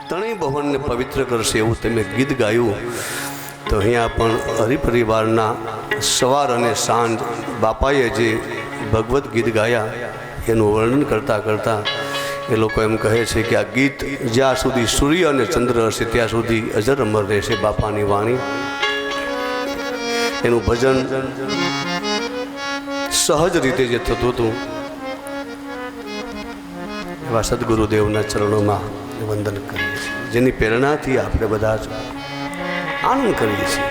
ત્રણેય ભવનને પવિત્ર કરશે એવું તમે ગીત ગાયું. તો અહીંયા પણ હરિપરિવારના સવાર અને સાંજ બાપાએ જે ભગવદ્ ગીત ગાયા એનું વર્ણન કરતાં કરતાં એ લોકો એમ કહે છે કે આ ગીત જ્યાં સુધી સૂર્ય અને ચંદ્ર હશે ત્યાં સુધી અજર અમર રહેશે બાપાની વાણી. એનું ભજન સહજ રીતે જે થતું હતું એવા સદગુરુદેવના ચરણોમાં વંદન કરીએ છીએ, જેની પ્રેરણાથી આપણે બધા જ આનંદ કરીએ છીએ.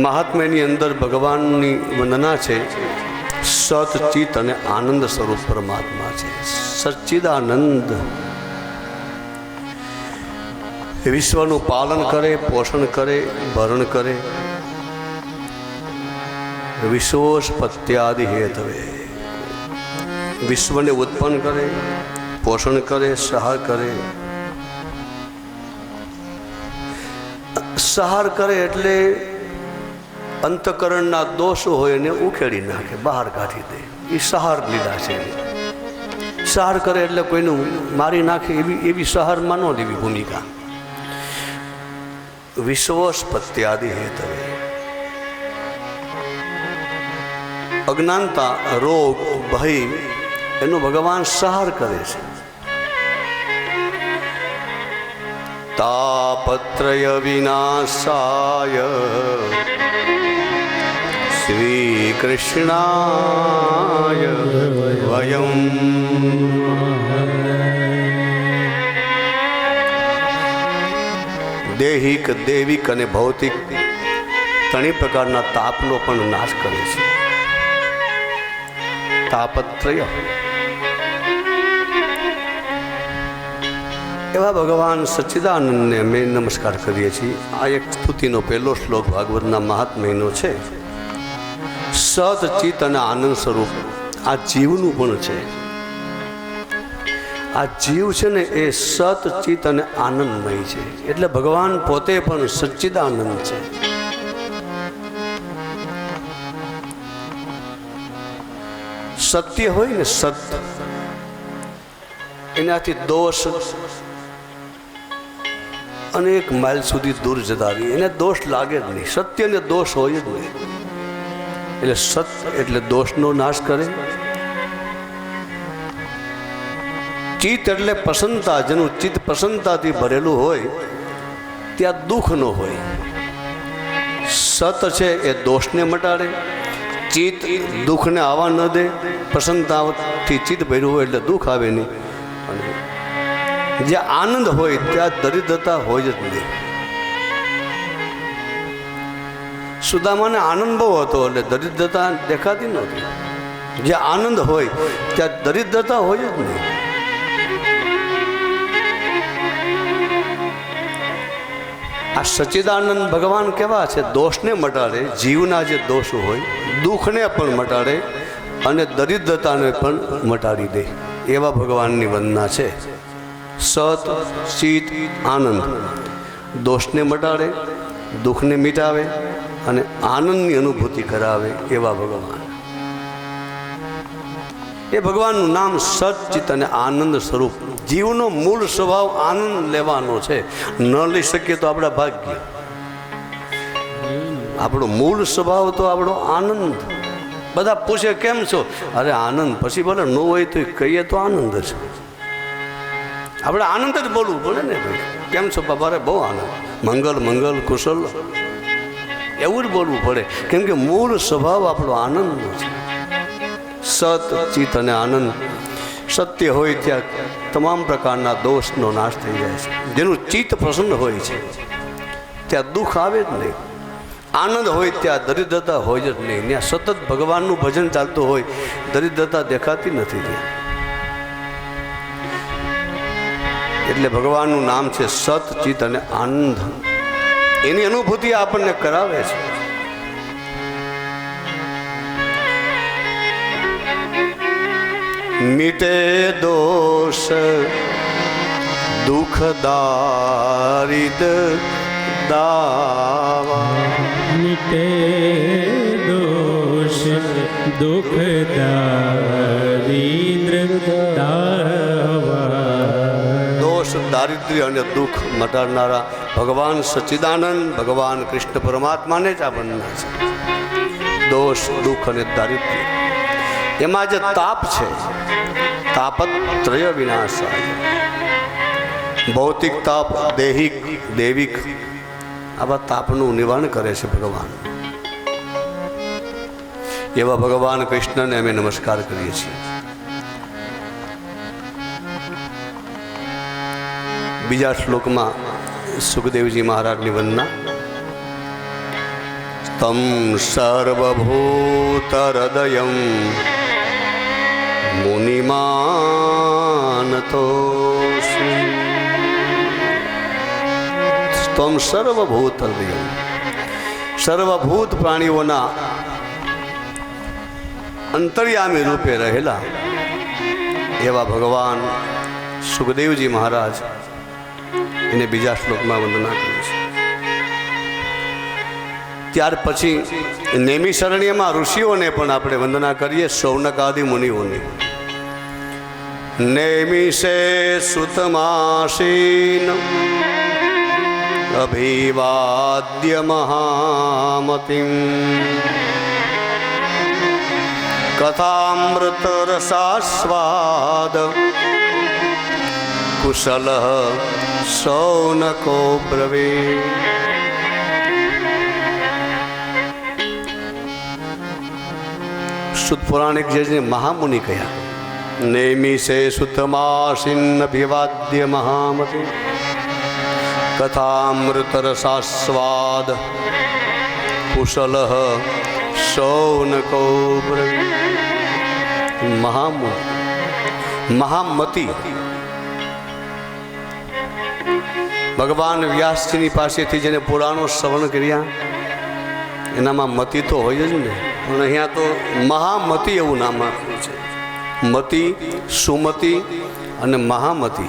મહાત્મ્યની અંદર ભગવાનની વંદના છે. સત ચિત અને આનંદ સ્વરૂપ પરમાત્મા છે. સચ્ચિદાનંદ વિશ્વનું પાલન કરે, પોષણ કરે, ભરણ કરે. વિશ્વોત્પત્યાદિ હેતવે વિશ્વને ઉત્પન્ન કરે, પોષણ કરે, સહાર કરે. સહાર કરે એટલે અંતકરણના દોષો હોય એને ઉખેડી નાખે, બહાર કાઢી દે. એ સહાર લીધા છે. સહાર કરે એટલે કોઈનું મારી નાખે એવી સહારમાં ન લેવી ભૂમિકા. વિશ્વોત્પત્યાદિ હેતવે અજ્ઞાનતા, રોગ, ભય એનો ભગવાન સહાર કરે છે. તાપત્રય વિનાશાય શ્રી કૃષ્ણાય વયમ. દૈહિક, દૈવિક અને ભૌતિક ત્રણેય પ્રકારના તાપનો પણ નાશ કરે છે. તાપત્રય એવા ભગવાન સચ્ચિદાનંદને અમે નમસ્કાર કરીએ છીએ. આ એક સ્તુતિનો પહેલો શ્લોક ભાગવતના મહાત્મ્યનો છે. સત ચિત અને આનંદ સ્વરૂપ આ જીવનું પણ છે. આ જીવ છે ને એ સત ચિત અને આનંદમય છે. એટલે ભગવાન પોતે પણ સચ્ચિદાનંદ છે. સત્ય હોય ને સત્ય, એનાથી દોષ અનેક માઇલ સુધી દૂર જતા રહીએ. એને દોષ લાગે જ નહીં. સત્યને દોષ હોય જ નહીં. એટલે સત્ય એટલે દોષનો નાશ કરે. ચિત્ત એટલે પ્રસન્નતા. જેનું ચિત્ત પ્રસન્નતાથી ભરેલું હોય ત્યાં દુઃખ ન હોય. સત છે એ દોષને મટાડે. ચિત્ત દુઃખને આવવા ન દે. પ્રસન્નતાથી ચિત્ત ભર્યું હોય એટલે દુઃખ આવે નહીં. અને જ્યાં આનંદ હોય ત્યાં દરિદ્રતા હોય જ નહીં. સુદામાને આનંદ બહુ હતો એટલે દરિદ્રતા દેખાતી નહોતી. જ્યાં આનંદ હોય ત્યાં દરિદ્રતા હોય જ નહીં. આ સચ્ચિદાનંદ ભગવાન કેવા છે? દોષને મટાડે. જીવના જે દોષ હોય દુઃખને પણ મટાડે અને દરિદ્રતાને પણ મટાડી દે. એવા ભગવાનની વંદના છે. સત ચિત આનંદ દોષને મટાડે, દુઃખને મિટાવે અને આનંદની અનુભૂતિ કરાવે એવા ભગવાન. એ ભગવાનનું નામ સત ચિત અને આનંદ સ્વરૂપ. જીવનો મૂળ સ્વભાવ આનંદ લેવાનો છે. ન લઈ શકીએ તો આપણા ભાગ્ય. આપણો મૂળ સ્વભાવ તો આપણો આનંદ. બધા પૂછે કેમ છો? અરે આનંદ. પછી બોલે ન હોય તો કહીએ તો આનંદ છે. આપણે આનંદ જ બોલવું પડે ને ભાઈ. કેમ છો બાબા? અરે બહુ આનંદ. મંગલ મંગલ કુશલ એવું જ બોલવું પડે. કેમ કે મૂળ સ્વભાવ આપણો આનંદનો છે. સત ચિત અને આનંદ. સત્ય હોય ત્યાં તમામ પ્રકારના દોષનો નાશ થઈ જાય છે. જેનું ચિત્ત પ્રસન્ન હોય છે ત્યાં દુઃખ આવે જ નહીં. આનંદ હોય ત્યાં દરિદ્રતા હોય જ નહીં. ત્યાં સતત ભગવાનનું ભજન ચાલતું હોય દરિદ્રતા દેખાતી નથી ત્યાં. એટલે ભગવાનનું નામ છે સત ચિત અને આનંદ. એની અનુભૂતિ આપણને કરાવે છે. मिटे दोष दुख दारिद दावा मिटे दोष દુઃખ દોષ દારિદ્ર્ય અને દુઃખ મટાડનારા ભગવાન સચ્ચિદાનંદ ભગવાન કૃષ્ણ પરમાત્માને જ આ વંદના છે. દોષ દુઃખ અને દારિદ્ર્ય એમાં જે તાપ છે, તાપત્રય વિનાશાય. ભૌતિક તાપ, દૈહિક દૈવિક આવા તાપનું નિવારણ કરે છે ભગવાન. એવા ભગવાન કૃષ્ણને અમે નમસ્કાર કરીએ છીએ. બીજા શ્લોકમાં સુખદેવજી મહારાજની વંદના. તમ સર્વભૂત હૃદયમ મુનિમાનતોસ્મિ. તમ સર્વભૂત હૃદયમ, સર્વભૂત પ્રાણીઓના અંતર્યામી રૂપે રહેલા એવા ભગવાન સુખદેવજી મહારાજ એને બીજા શ્લોકમાં વંદના કરી છે. ત્યાર પછી નૈમિષારણ્યમાં ઋષિઓને પણ આપણે વંદના કરીએ, શૌનક આદિ મુનિઓને. નૈમિષે સુતમાસીન અભિવાદ્ય મહામતિમ કથામૃત રસાસ્વાદ કુશલ શૌનકો બ્રવે. શુદ્ધ પૌરાણિક જે મહામુનિ કયા. નૈમિષે સુતમાસીન અભિવાદ્ય મહામતિ કથામૃત રસાસ્વાદ કુશલ શૌનકો બ્રવે. મહામતિ ભગવાન વ્યાસજીની પાસેથી જેને પુરાણો શ્રવણ કર્યા એનામાં મતિ તો હોય જ ને. પણ અહીંયા તો મહામતિ એવું નામ આપ્યું છે. મતિ, સુમતિ અને મહામતિ.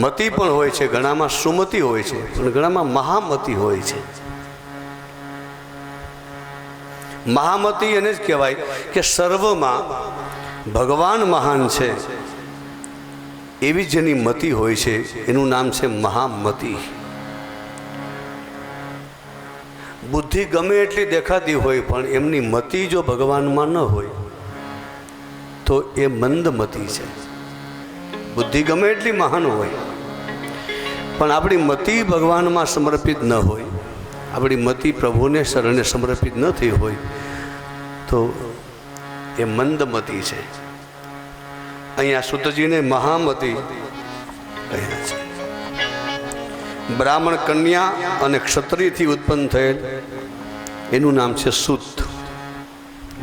મતિ પણ હોય છે, ઘણામાં સુમતિ હોય છે, પણ ઘણામાં મહામતિ હોય છે. મહામતિ એને જ કહેવાય કે સર્વમાં ભગવાન મહાન છે એવી જેની મતિ હોય છે એનું નામ છે મહામતિ. બુદ્ધિ ગમે એટલી દેખાતી હોય પણ એમની મતિ જો ભગવાનમાં ન હોય તો એ મંદમતિ છે. બુદ્ધિ ગમે એટલી મહાન હોય પણ આપણી મતિ ભગવાનમાં સમર્પિત ન હોય, આપણી મતિ પ્રભુને શરણે સમર્પિત ન થઈ હોય તો એ મંદમતિ છે. અહીંયા સુતજીને મહામતિ કહ્યા છે. બ્રાહ્મણ કન્યા અને ક્ષત્રિયથી ઉત્પન્ન થયેલ એનું નામ છે સુત.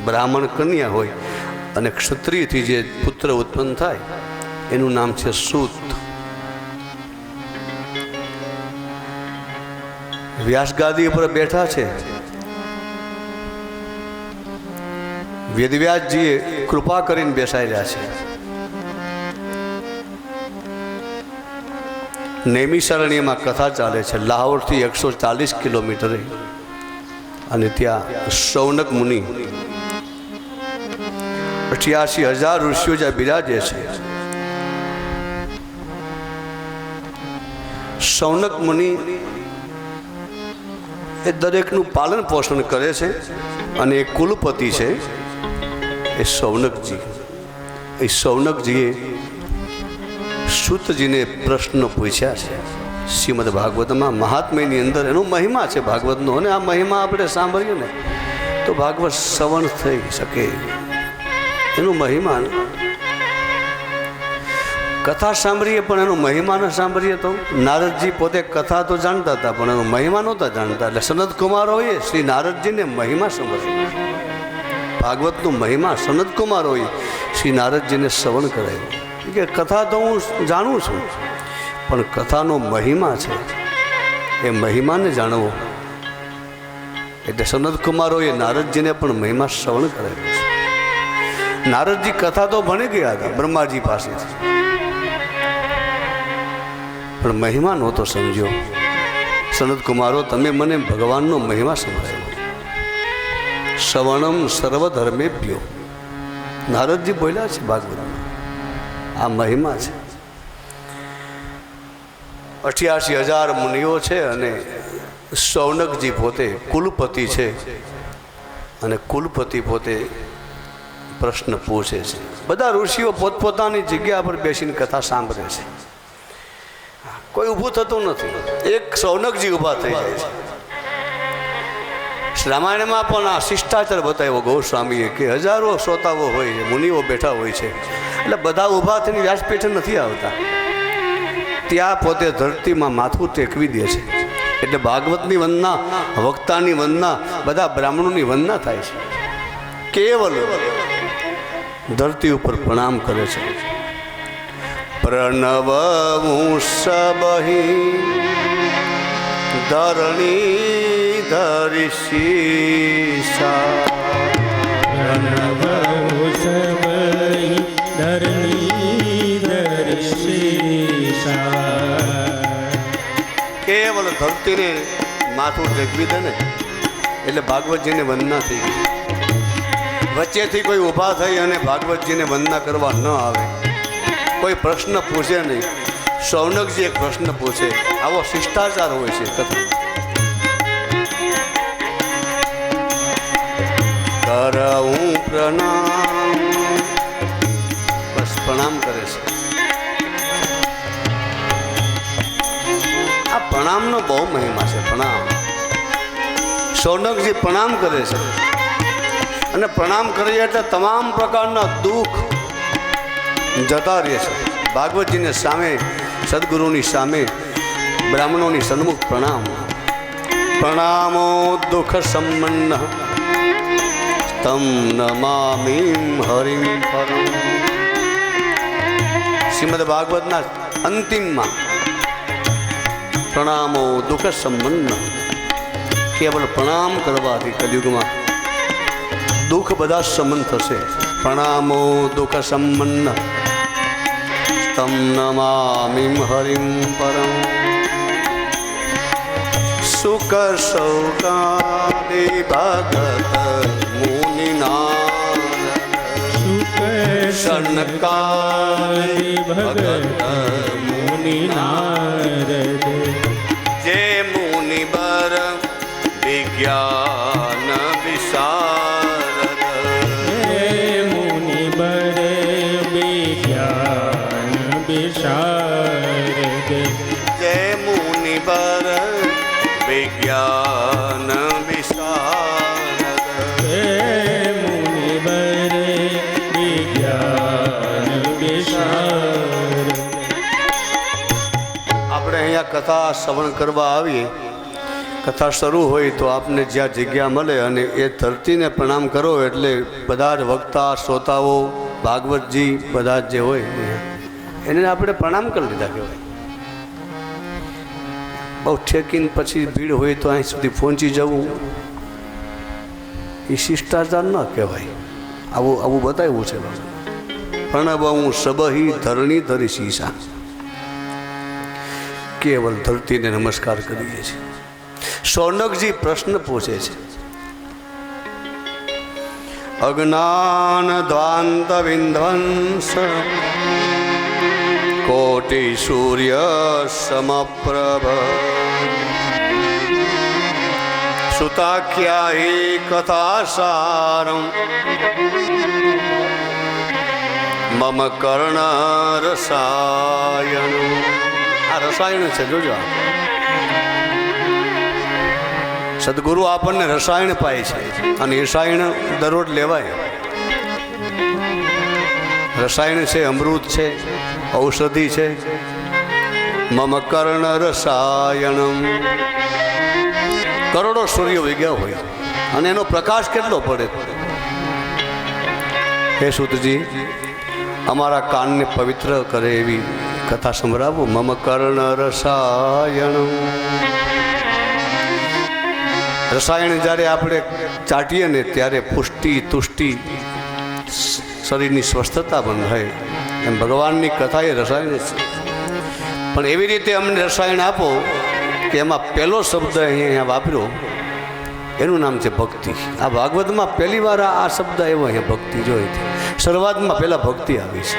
બ્રાહ્મણ કન્યા હોય અને ક્ષત્રિયથી જે પુત્ર ઉત્પન્ન થાય એનું નામ છે સુત. વ્યાસગાદી ઉપર બેઠા છે. વેદવ્યાસજીએ કૃપા કરીને બેસાડ્યા છે. નૈમિષારણ્યમાં કથા ચાલે છે. લાહોરથી 140 કિલોમીટરે અને ત્યાં શૌનક મુનિ 88,000 ઋષિઓ જ્યાં બિરાજે છે. શૌનક મુનિ એ દરેકનું પાલન પોષણ કરે છે અને એ કુલપતિ છે એ શૌનકજી. એ શૌનકજીએ સૂતજીને પ્રશ્ન પૂછ્યા છે. શ્રીમદ ભાગવતમાં મહાત્મ્યની અંદર એનો મહિમા છે ભાગવતનો, અને આ મહિમા આપણે સાંભળીએ ને તો ભાગવત શ્રવણ થઈ શકે. એનો મહિમા કથા સાંભળીએ પણ એનો મહિમા ન સાંભળીએ તો. નારદજી પોતે કથા તો જાણતા હતા પણ એનો મહિમા નહોતા જાણતા. એટલે સનત કુમારોએ શ્રી નારદજીને મહિમા સમજાવ્યો. ભાગવતનો મહિમા સનત કુમારોએ શ્રી નારદજીને શ્રવણ કરાવ્યો કે કથા તો હું જાણું છું પણ કથાનો મહિમા છે એ મહિમાને જાણવો. એટલે સનત કુમારોએ નારદજીને પણ મહિમા શ્રવણ કરાવ્યો છે. નારદજી કથા તો ભણી ગયા હતા બ્રહ્માજી પાસેથી પણ મહિમા નહોતો સમજ્યો. સનત કુમારો તમે મને ભગવાનનો મહિમા સંભળાવ્યો. શ્રવણમ સર્વધર્મેભ્યો. નારદજી બોલ્યા છે ભાગવતમાં, આ મહિમા છે. 88,000 મુનિઓ છે અને શૌનકજી પોતે કુલપતિ છે અને કુલપતિ પોતે પ્રશ્ન પૂછે છે. બધા ઋષિઓ પોતપોતાની જગ્યા પર બેસીને કથા સાંભળે છે. કોઈ ઊભું થતું નથી. એક શૌનકજી ઊભા થઈ જાય છે. રામાયણમાં પણ આ શિષ્ટાચાર બતાવ્યો ગોસ્વામીએ કે હજારો શ્રોતાઓ હોય છે, મુનિઓ બેઠા હોય છે, એટલે બધા ઊભા થઈને વ્યાસપીઠે નથી આવતા. ત્યાં પોતે ધરતીમાં માથું ટેકવી દે છે. એટલે ભાગવતની વંદના, વક્તાની વંદના, બધા બ્રાહ્મણોની વંદના થાય છે. કેવલ ધરતી ઉપર પ્રણામ કરે છે. પ્રણવ મુષબહી ધરણી ધરિશીષા. પ્રણવ મુષબહી ધરણી ધરિશીષા. કેવલ ધરતીને માથું ટેકવી દે ને એટલે ભાગવતજીને વંદના થઈ ગઈ. વચ્ચેથી કોઈ ઊભા થઈ અને ભાગવતજીને વંદના કરવા ન આવે, કોઈ પ્રશ્ન પૂછે નહીં. શૌનકજી એક પ્રશ્ન પૂછે. આવો શિષ્ટાચાર હોય છે કથા. કરઉં પ્રણામ, બસ પ્રણામ કરે છે. આ પ્રણામનો બહુ મહિમા છે. પ્રણામ, શૌનકજી પ્રણામ કરે છે અને પ્રણામ કરીએ એટલે તમામ પ્રકારના દુઃખ જતા રહે છે. ભાગવતજીને સામે, સદગુરુની સામે, બ્રાહ્મણોની સન્મુખ પ્રણામ. પ્રણામો દુઃખ સંબંધ તમ નમામિ હરિમ પરમ. શ્રીમદ ભાગવતના અંતિમમાં પ્રણામો દુઃખ સંબંધ. કેવલ પ્રણામ કરવાથી કલયુગમાં દુઃખ બધા સંબંધ થશે. પ્રણામો દુઃખ સંબંધ તમ નમામિ હરિમ પરમ. સુખ શૌકાદિ ભગત મુનિના સનકાદિ ભગત મુનિનારદ. જે મુનિબર વિજ્ઞાન વિશારદ. મુનિબર વિજ્ઞાન વિશારદ. જય મુનિબર વિજ્ઞાન વિશારદ. મુનિબર વિજ્ઞાન વિશારદ. આપણે અહીંયા કથા શ્રવણ કરવા આવીએ, કથા શરૂ હોય તો આપને જ્યાં જગ્યા મળે અને એ ધરતીને પ્રણામ કરો એટલે બધા જ વક્તા, શ્રોતાઓ, ભાગવતજી બધા જે હોય એને આપણે પ્રણામ કરી લીધા કહેવાય. બહુ ઠેકીને પછી ભીડ હોય તો અહીં સુધી પહોંચી જવું એ શિષ્ટાચાર ન કહેવાય. આવું બતાવ્યું છે. પ્રણવ હું સબહી ધરણી ધરિશીષા. કેવલ ધરતીને નમસ્કાર કરીએ છીએ. શૌનકજી પ્રશ્ન પૂછે છે. અજ્ઞાન દ્વાંત વિધ્વંસ કોટિ સૂર્ય સમપ્રભ. સુતાખ્યાયી કથા સારમ મમ કર્ણ રસાયણ. આ રસાયણ છે, જોજો. સદગુરુ આપણને રસાયણ પાય છે અને રસાયણ દરરોજ લેવાય. રસાયણ છે, અમૃત છે, ઔષધિ છે. મમ કર્ણ રસાયણમ. કરોડો સૂર્ય વિગ્યા હોય અને એનો પ્રકાશ કેટલો પડે. હે સૂતજી, અમારા કાનને પવિત્ર કરે એવી કથા સંભળાવો. મમ કર્ણ રસાયણમ. રસાયણ જ્યારે આપણે ચાટીએ ને ત્યારે પુષ્ટિ, તુષ્ટિ, શરીરની સ્વસ્થતા પણ રહે. એમ ભગવાનની કથા એ રસાયણ છે. પણ એવી રીતે અમને રસાયણ આપો કે એમાં પહેલો શબ્દ અહીંયા વાપર્યો એનું નામ છે ભક્તિ. આ ભાગવતમાં પહેલી વાર આ શબ્દ આવ્યો અહીંયા ભક્તિ જોઈ છે. શરૂઆતમાં પહેલા ભક્તિ આવી છે.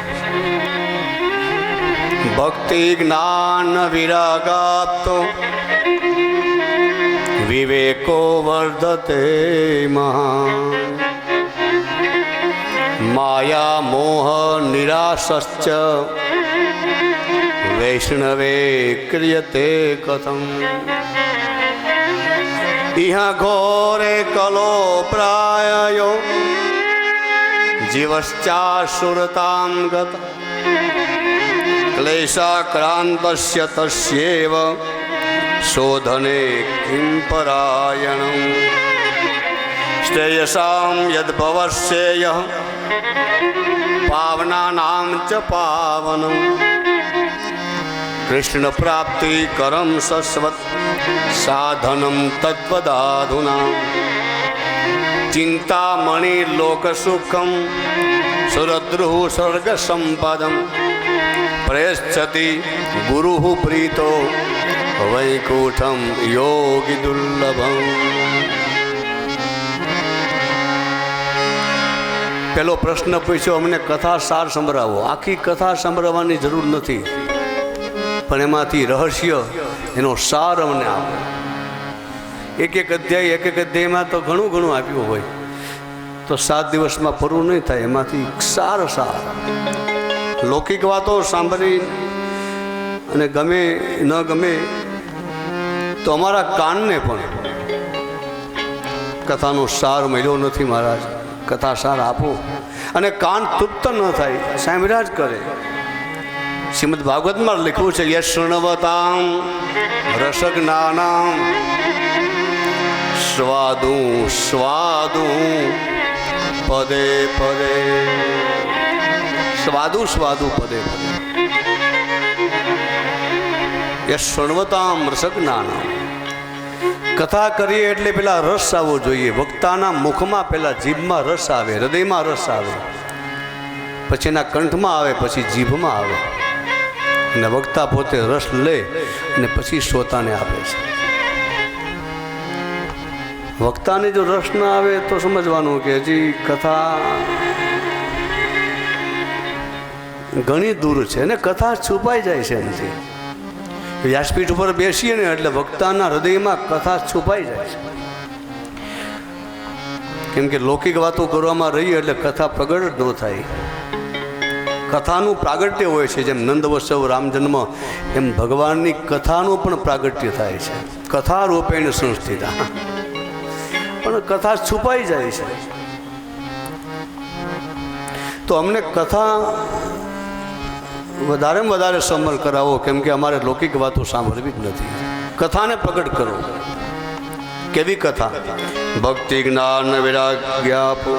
ભક્તિ જ્ઞાન વિરાગાપ્તો વિવેકો વર્ધતે મહા માયા મોહ નિરાશશ્ચ વૈષ્ણવે ક્રિયતે કથમ ઇહ ઘોરે કલો પ્રાયો જીવશ્ચાસુરતાં ગત ક્લેશાક્રાંતસ્ય તસ્યેવ શોધને કિં પરાયણં શ્રેયસાં યદ્ભવશ્રેયઃ પાવનાનાં ચ પાવનં કૃષ્ણ પ્રાપ્તિ કરમ સસ્વત સાધનમ તદ્વદાધુના ચિંતામણિ લોકસુખમ સુરદ્રુઃ સ્વર્ગ સંપદમ પ્રેષ્યતિ ગુરુઃ પ્રીતો વૈકુંઠમ યોગી દુર્લભમ. પેલો પ્રશ્ન પૂછ્યો, અમને કથા સાર સંભળાવો. આખી કથા સંભળાવવાની જરૂર નથી, પણ એમાંથી રહસ્ય એનો સાર અમને આપો. એક એક અધ્યાયમાં તો ઘણું ઘણું આપ્યું હોય તો 7 દિવસમાં પૂરું નહીં થાય. એમાંથી સાર લૌકિક વાતો સાંભળી અને ગમે ન ગમે તો અમારા કાનને પણ કથાનો સાર મળ્યો નથી. મહારાજ કથા સાર આપો, અને કાન તૃપ્ત ન થાય, સાંભળ્યા જ કરે. શ્રીમદ ભાગવતમાં લખ્યું છે, યશ શૃણવતામ રસજ્ઞાનામ સ્વાદુ સ્વાદુ પદે પદે સ્વાદુ સ્વાદુ પદે પદે યશ શૃણવતામ રસજ્ઞાનામ. કથા કરીએ એટલે પેલા રસ આવવો જોઈએ. વક્તાના મુખમાં પેલા જીભમાં રસ આવે, હૃદયમાં રસ આવે, પછી એના કંઠમાં આવે, પછી જીભમાં આવે, અને વક્તા પોતે રસ લે અને પછી શ્રોતાને આપે છે. વક્તાને જો રસ ના આવે તો સમજવાનું કે હજી કથા ઘણી દૂર છે અને કથા છુપાઈ જાય છે એનાથી. વ્યાસપીઠ ઉપર બેસીએ ને એટલે વક્તાના હૃદયમાં કથા છુપાઈ જાય છે. કેમ કે લૌકિક વાતો કરવામાં રહીએ એટલે કથા પ્રગટ ન થાય. કથાનું પ્રાગટ્ય હોય છે. જેમ નંદવત્સવ રામજન્મ, એમ ભગવાનની કથાનું પણ પ્રાગટ્ય થાય છે. કથા રૂપેણ સંસ્થિતા, પણ કથા છુપાઈ જાય છે. તો અમને કથા વધારેમાં વધારે સમર કરાવો, કેમ કે અમારે લૌકિક વાતો સાંભળવી જ નથી. કથાને પ્રગટ કરો. કેવી કથા? ભક્તિ જ્ઞાન વૈરાગ્ય આપો.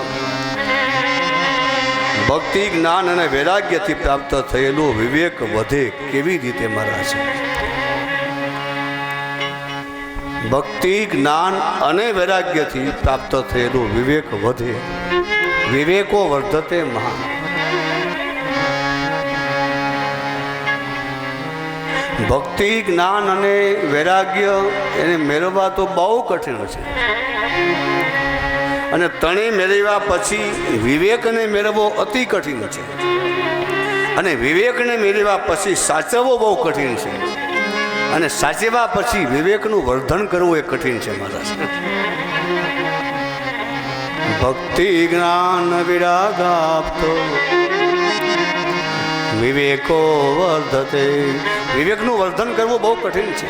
ભક્તિ જ્ઞાન અને વૈરાગ્યથી પ્રાપ્ત થયેલું વિવેક વધે. કેવી રીતે મહારાજ? ભક્તિ જ્ઞાન અને વૈરાગ્યથી પ્રાપ્ત થયેલું વિવેક વધે. વિવેકો વર્ધતે મહા. ભક્તિ જ્ઞાન અને વૈરાગ્ય એને મેળવવા તો બહુ કઠિન છે, અને ત્રણેય મેળવ્યા પછી વિવેકને મેળવવો અતિ કઠિન છે, અને વિવેકને મેળવ્યા પછી સાચવવો બહુ કઠિન છે, અને સાચવ્યા પછી વિવેકનું વર્ધન કરવું એ કઠિન છે મહારાજ. ભક્તિ જ્ઞાન વિરાગાપ્તો વિવેકો વર્ધતે. વિવેકનું વર્ધન કરવું બહુ કઠિન છે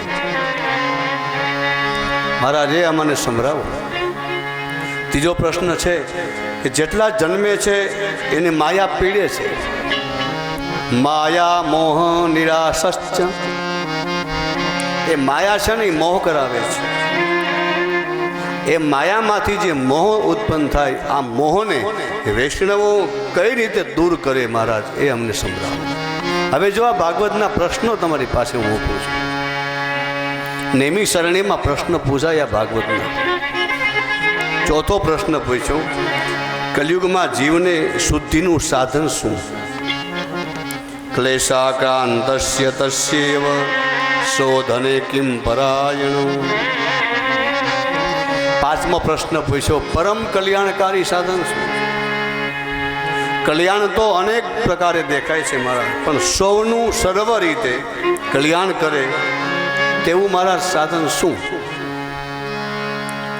મહારાજ, એ અમને સંભળાવો. ત્રીજો પ્રશ્ન છે કે જેટલા જન્મે છે એને માયા પીડે છે. માયા મોહ નિરાશશ્ચ. એ માયા છે ને એ મોહ કરાવે છે. એ માયામાંથી જે મોહ ઉત્પન્ન થાય, આ મોહને વૈષ્ણવો કઈ રીતે દૂર કરે મહારાજ, એ અમને સંભળાવો. હવે જો આ ભાગવતના પ્રશ્નો તમારી પાસે હું પૂછું, નેમી સરણીમાં પ્રશ્ન પૂછાયા ભાગવતના. ચોથો પ્રશ્ન પૂછ્યો, કલયુગમાં જીવને શુદ્ધિનું સાધન શું? ક્લેશાક્રાંતસ્ય તસ્યૈવ શોધને કિમ પરાયણો. પાંચમો પ્રશ્ન પૂછ્યો, પરમ કલ્યાણકારી સાધન શું? કલ્યાણ તો અનેક પ્રકારે દેખાય છે મારા, પણ સૌનું સર્વ રીતે કલ્યાણ કરે તેવું મારા સાધન શું?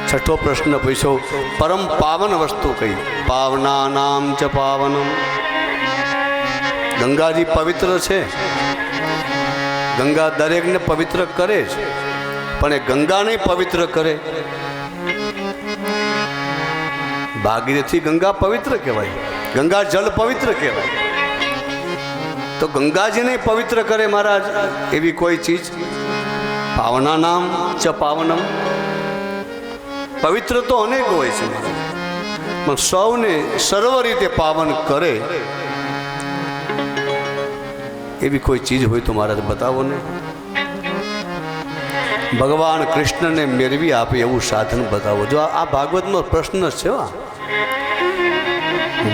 છઠ્ઠો પ્રશ્ન પૂછ્યો, પરમ પાવન વસ્તુ કઈ? પાવના નામ ચ પાવનમ. ગંગાજી પવિત્ર છે, ગંગા દરેકને પવિત્ર કરે છે, પણ એ ગંગાને પવિત્ર કરે. ભાગીરથી ગંગા પવિત્ર કહેવાય, ગંગા જળ પવિત્ર કહેવાય. તો ગંગાજીને પવિત્ર કરે મહારાજ એવી કોઈ ચીજ? પાવના નામ ચ પાવનમ. પવિત્ર તો અનેક હોય છે, પણ સૌને સર્વ રીતે પાવન કરે એવી કોઈ ચીજ હોય તો મહારાજ બતાવો ને. ભગવાન કૃષ્ણને મેળવી આપે એવું સાધન બતાવો. જો આ ભાગવતનો પ્રશ્ન છે,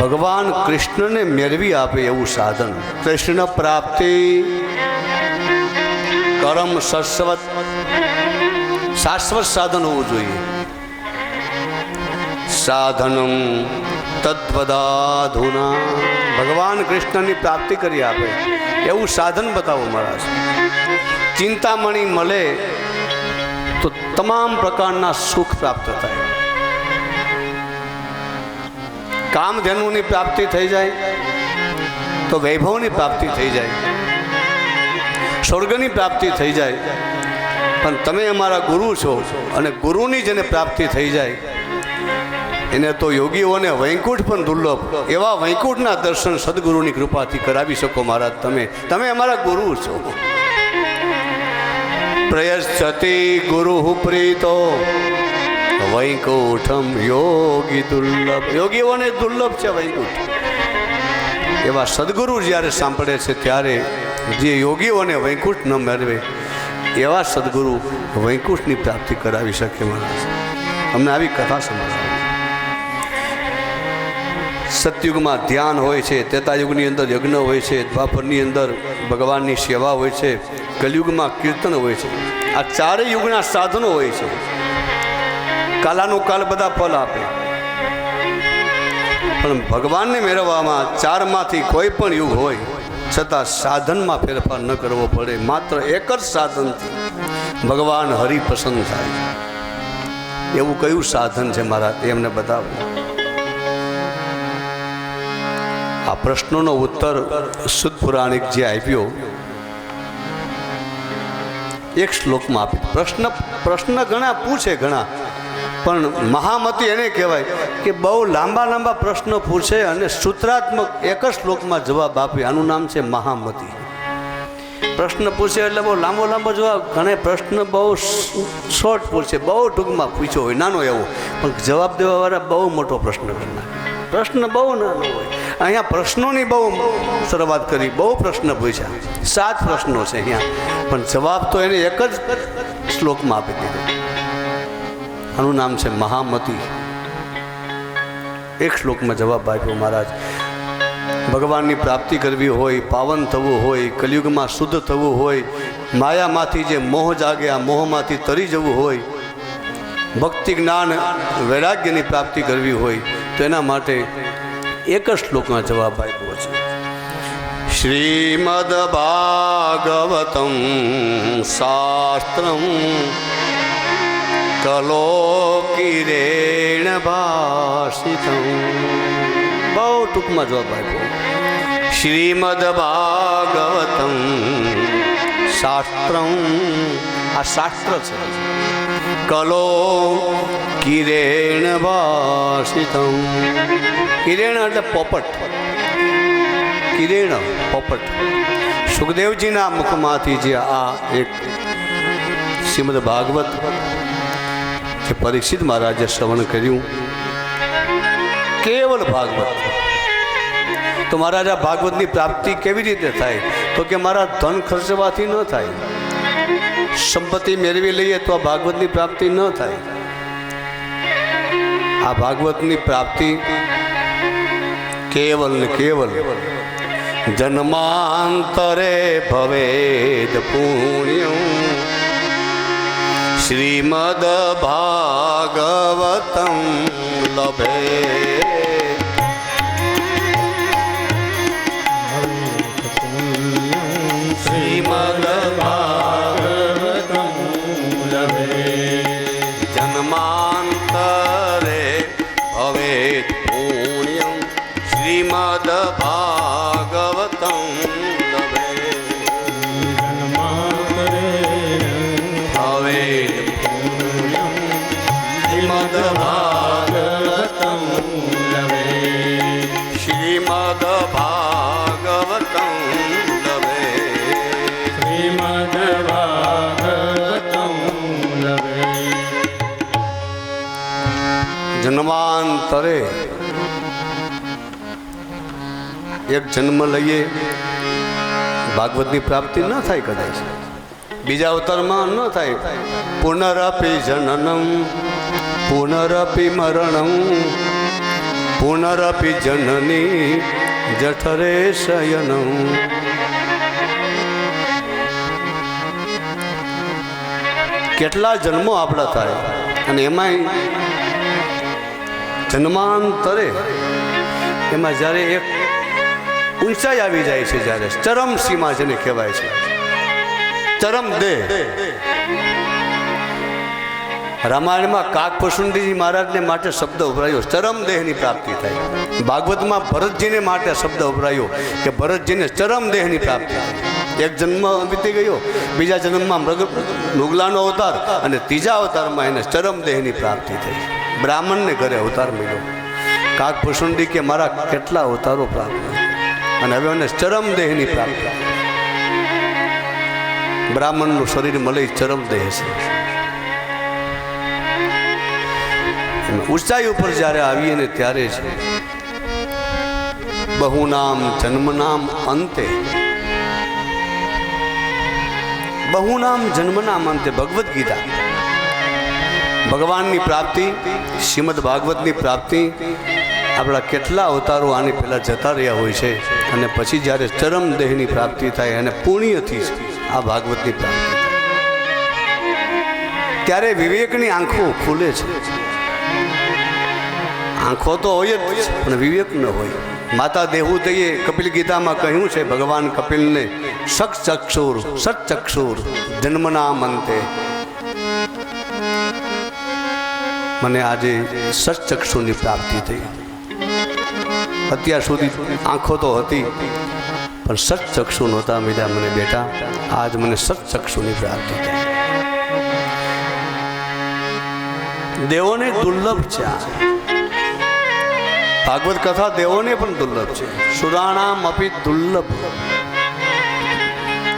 ભગવાન કૃષ્ણને મેળવી આપે એવું સાધન. કૃષ્ણ પ્રાપ્તિ કરમ શાશ્વત સાધન હોવું જોઈએ. સાધનમ તદ્વદાધુના. ભગવાન કૃષ્ણની પ્રાપ્તિ કરી આપે એવું સાધન બતાવો મહારાજ. ચિંતામણી મળે તો તમામ પ્રકારના સુખ પ્રાપ્ત થાય. કામધેનુની પ્રાપ્તિ થઈ જાય તો વૈભવની પ્રાપ્તિ થઈ જાય, સ્વર્ગની પ્રાપ્તિ થઈ જાય. પણ તમે અમારા ગુરુ છો અને ગુરુની જેને પ્રાપ્તિ થઈ જાય એને તો યોગીઓને વૈકુંઠ પણ દુર્લભ. એવા વૈકુંઠના દર્શન સદગુરુની કૃપાથી કરાવી શકો મહારાજ. તમે અમારા ગુરુ છો. પ્રયચ્છતિ ગુરુ પ્રીતો વૈકુંઠમ યોગી દુર્લભ. યોગીઓને દુર્લભ છે વૈકુંઠ. એવા સદગુરુ જ્યારે સાંભળે છે ત્યારે જે યોગીઓને વૈકુંઠ ન મેળવે એવા સદગુરુ વૈકુંઠની પ્રાપ્તિ કરાવી શકે મહારાજ. અમને આવી કથા સમજાવી. સતયુગમાં ધ્યાન હોય છે, ત્રેતાયુગની અંદર યજ્ઞ હોય છે, દ્વાપરની અંદર ભગવાનની સેવા હોય છે, કલયુગમાં કીર્તન હોય છે. આ ચારેય યુગના સાધનો હોય છે. કાલાનું કાલ બધા ફલ આપે, પણ ભગવાનને મેળવવામાં ચારમાંથી કોઈ પણ યુગ હોય છતાં સાધનમાં ફેરફાર ન કરવો પડે. માત્ર એક જ સાધનથી ભગવાન હરિ પસંદ થાય એવું કયું સાધન છે મારા? એમને બતાવો. આ પ્રશ્નોનો ઉત્તર શુદ્ધ પુરાણિક જે આપ્યો એક શ્લોકમાં આપ્યો. પ્રશ્ન ઘણા પૂછે ઘણા, પણ મહામતી એને કહેવાય કે બહુ લાંબા પ્રશ્નો પૂછે અને સૂત્રાત્મક એક જ શ્લોકમાં જવાબ આપે. આનું નામ છે મહામતી. પ્રશ્ન પૂછે એટલે બહુ લાંબો જવાબ. ઘણા પ્રશ્ન બહુ શોર્ટ પૂછે, બહુ ટૂંકમાં પૂછ્યો હોય નાનો એવો, પણ જવાબ દેવાવાળા બહુ મોટો પ્રશ્ન કરી નાખે. પ્રશ્ન બહુ નાનો હોય. અહીંયા પ્રશ્નોની બહુ શરૂઆત કરી, બહુ પ્રશ્ન પૂછ્યા, 7 પ્રશ્નો છે અહીંયા, પણ જવાબ તો એને એક જ શ્લોકમાં આપી દીધો. આનું નામ છે મહામતી. એક શ્લોકમાં જવાબ આપ્યો મહારાજ. ભગવાનની પ્રાપ્તિ કરવી હોય, પાવન થવું હોય, કલયુગમાં શુદ્ધ થવું હોય, માયામાંથી જે મોહ જાગે આ મોહમાંથી તરી જવું હોય, ભક્તિ જ્ઞાન વૈરાગ્યની પ્રાપ્તિ કરવી હોય તો એના માટે એક જ શ્લોકમાં જવાબ આપ્યો છે. શ્રીમદ ભાગવતમ શાસ્ત્રમ કલોકિરેણ ભાષિતમ. બહુ ટૂંકમાં જવાબ આપ્યો. શ્રીમદ ભાગવતમ શાસ્ત્રમ. આ શાસ્ત્ર છે. કલોકિરેણ ભાષિતમ. કિરેણ એટલે પોપટ. કિરેણ પોપટ. સુખદેવજીના મુખમાંથી જે આ એક શ્રીમદ ભાગવત જે પરીક્ષિત મહારાજે શ્રવણ કર્યું, કેવલ ભાગવત. તો મહારાજ આ ભાગવતની પ્રાપ્તિ કેવી રીતે થાય? તો કે મારા ધન ખર્ચવાથી ન થાય, સંપત્તિ મેળવી લઈએ તો આ ભાગવતની પ્રાપ્તિ ન થાય. આ ભાગવતની પ્રાપ્તિ કેવલ ને કેવલ જન્માંતરે ભવેદ પુણ્યમ શ્રીમદ ભાગવતમ લભે શ્રીમદ ભાગવતમ લભે જન્માંતરે ભવેત પુણ્યમ શ્રીમદ ભાગવતમ લભે જન્માંતરે ભવેત શ્રીમદ ભાગવતમ લભે શ્રીમદ ભાગવતમ લભે શ્રીમદ ભાગવતમ લભે જન્માંતરે એક જન્મ લઈએ ભાગવતની પ્રાપ્તિ ન થાય કદાચ બીજા અવતારમાં ન થાય પુનરપી જનનમ પુનરપી મરણમ પુનરપી જનની જઠરે શયનમ કેટલા જન્મો આપણા થાય અને એમાંય જન્માંતરે એમાં જ્યારે એક ઊંચાઈ આવી જાય છે, જ્યારે ચરમ સીમા જેને કહેવાય છે, ચરમ દેહ. રામાયણમાં કાકપશુંડીજી મહારાજને માટે શબ્દ વપરાયો ચરમ દેહની પ્રાપ્તિ થાય. ભાગવતમાં ભરતજીને માટે શબ્દ વપરાયો કે ભરતજીને ચરમ દેહની પ્રાપ્તિ થાય. એક જન્મ વીતી ગયો, બીજા જન્મમાં મૃગલાનો અવતાર અને ત્રીજા અવતારમાં એને ચરમ દેહની પ્રાપ્તિ થઈ. બ્રાહ્મણને ઘરે અવતાર મળ્યો. કાકપશુંડી કે મારા કેટલા અવતારો પ્રાપ્ત અને હવે એને ચરમ દેહની પ્રાપ્તિ. બ્રાહ્મણનું શરીર મળે ચરમ દેહ છે. ઊંચાઈ ઉપર જ્યારે આવીએ ને ત્યારે છે બહુનામ જન્મનામ અંતે, બહુનામ જન્મનામ અંતે ભગવદ્ ગીતા, ભગવાનની પ્રાપ્તિ, શ્રીમદ ભાગવતની પ્રાપ્તિ. આપણા કેટલા અવતારો આની પહેલાં જતા રહ્યા હોય છે અને પછી જ્યારે ચરમ દેહની પ્રાપ્તિ થાય અને પુણ્યથી આ ભાગવતની પ્રાપ્તિ થાય ત્યારે વિવેકની આંખો ખુલે છે. આંખો તો હોય જ પણ વિવેક ન હોય. માતા દેવહૂતિએ કપિલ ગીતામાં કહ્યું છે ભગવાન કપિલને સચક્ષુર સચક્ષુર જન્મનામ અંતે, મને આજે સચક્ષુની પ્રાપ્તિ થઈ. અત્યાર સુધી આંખો તો હતી પણ સચક્ષુ નહોતા મળ્યા મને બેટા, આજ મને સચક્ષુની પ્રાપ્તિ થઈ. દેવોને દુર્લભ છે આ ભાગવત કથા, દેવોને પણ દુર્લભ છે. સુરાણામ અપી દુર્લભ,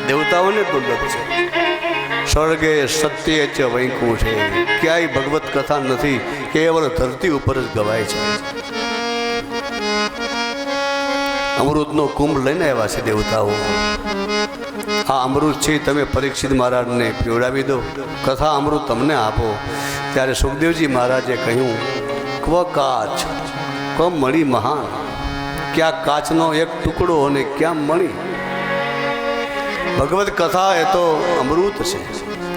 દેવતાઓને દુર્લભ છે. સ્વર્ગે સત્ય છે વૈકુંઠે, ક્યાંય ભગવત કથા નથી, કેવળ ધરતી ઉપર જ ગવાય છે. અમૃતનો કુંભ લઈને આવ્યા છે દેવતાઓ. આ અમૃત છે તમે પરીક્ષિત મહારાજને પીવડાવી દો, કથા અમૃત તમને આપો. ત્યારે સુખદેવજી મહારાજે કહ્યું ક્વ કાચ ક્વ મણી મહાન, ક્યાં કાચનો એક ટુકડો અને ક્યાં મણી. ભગવત કથા એ તો અમૃત છે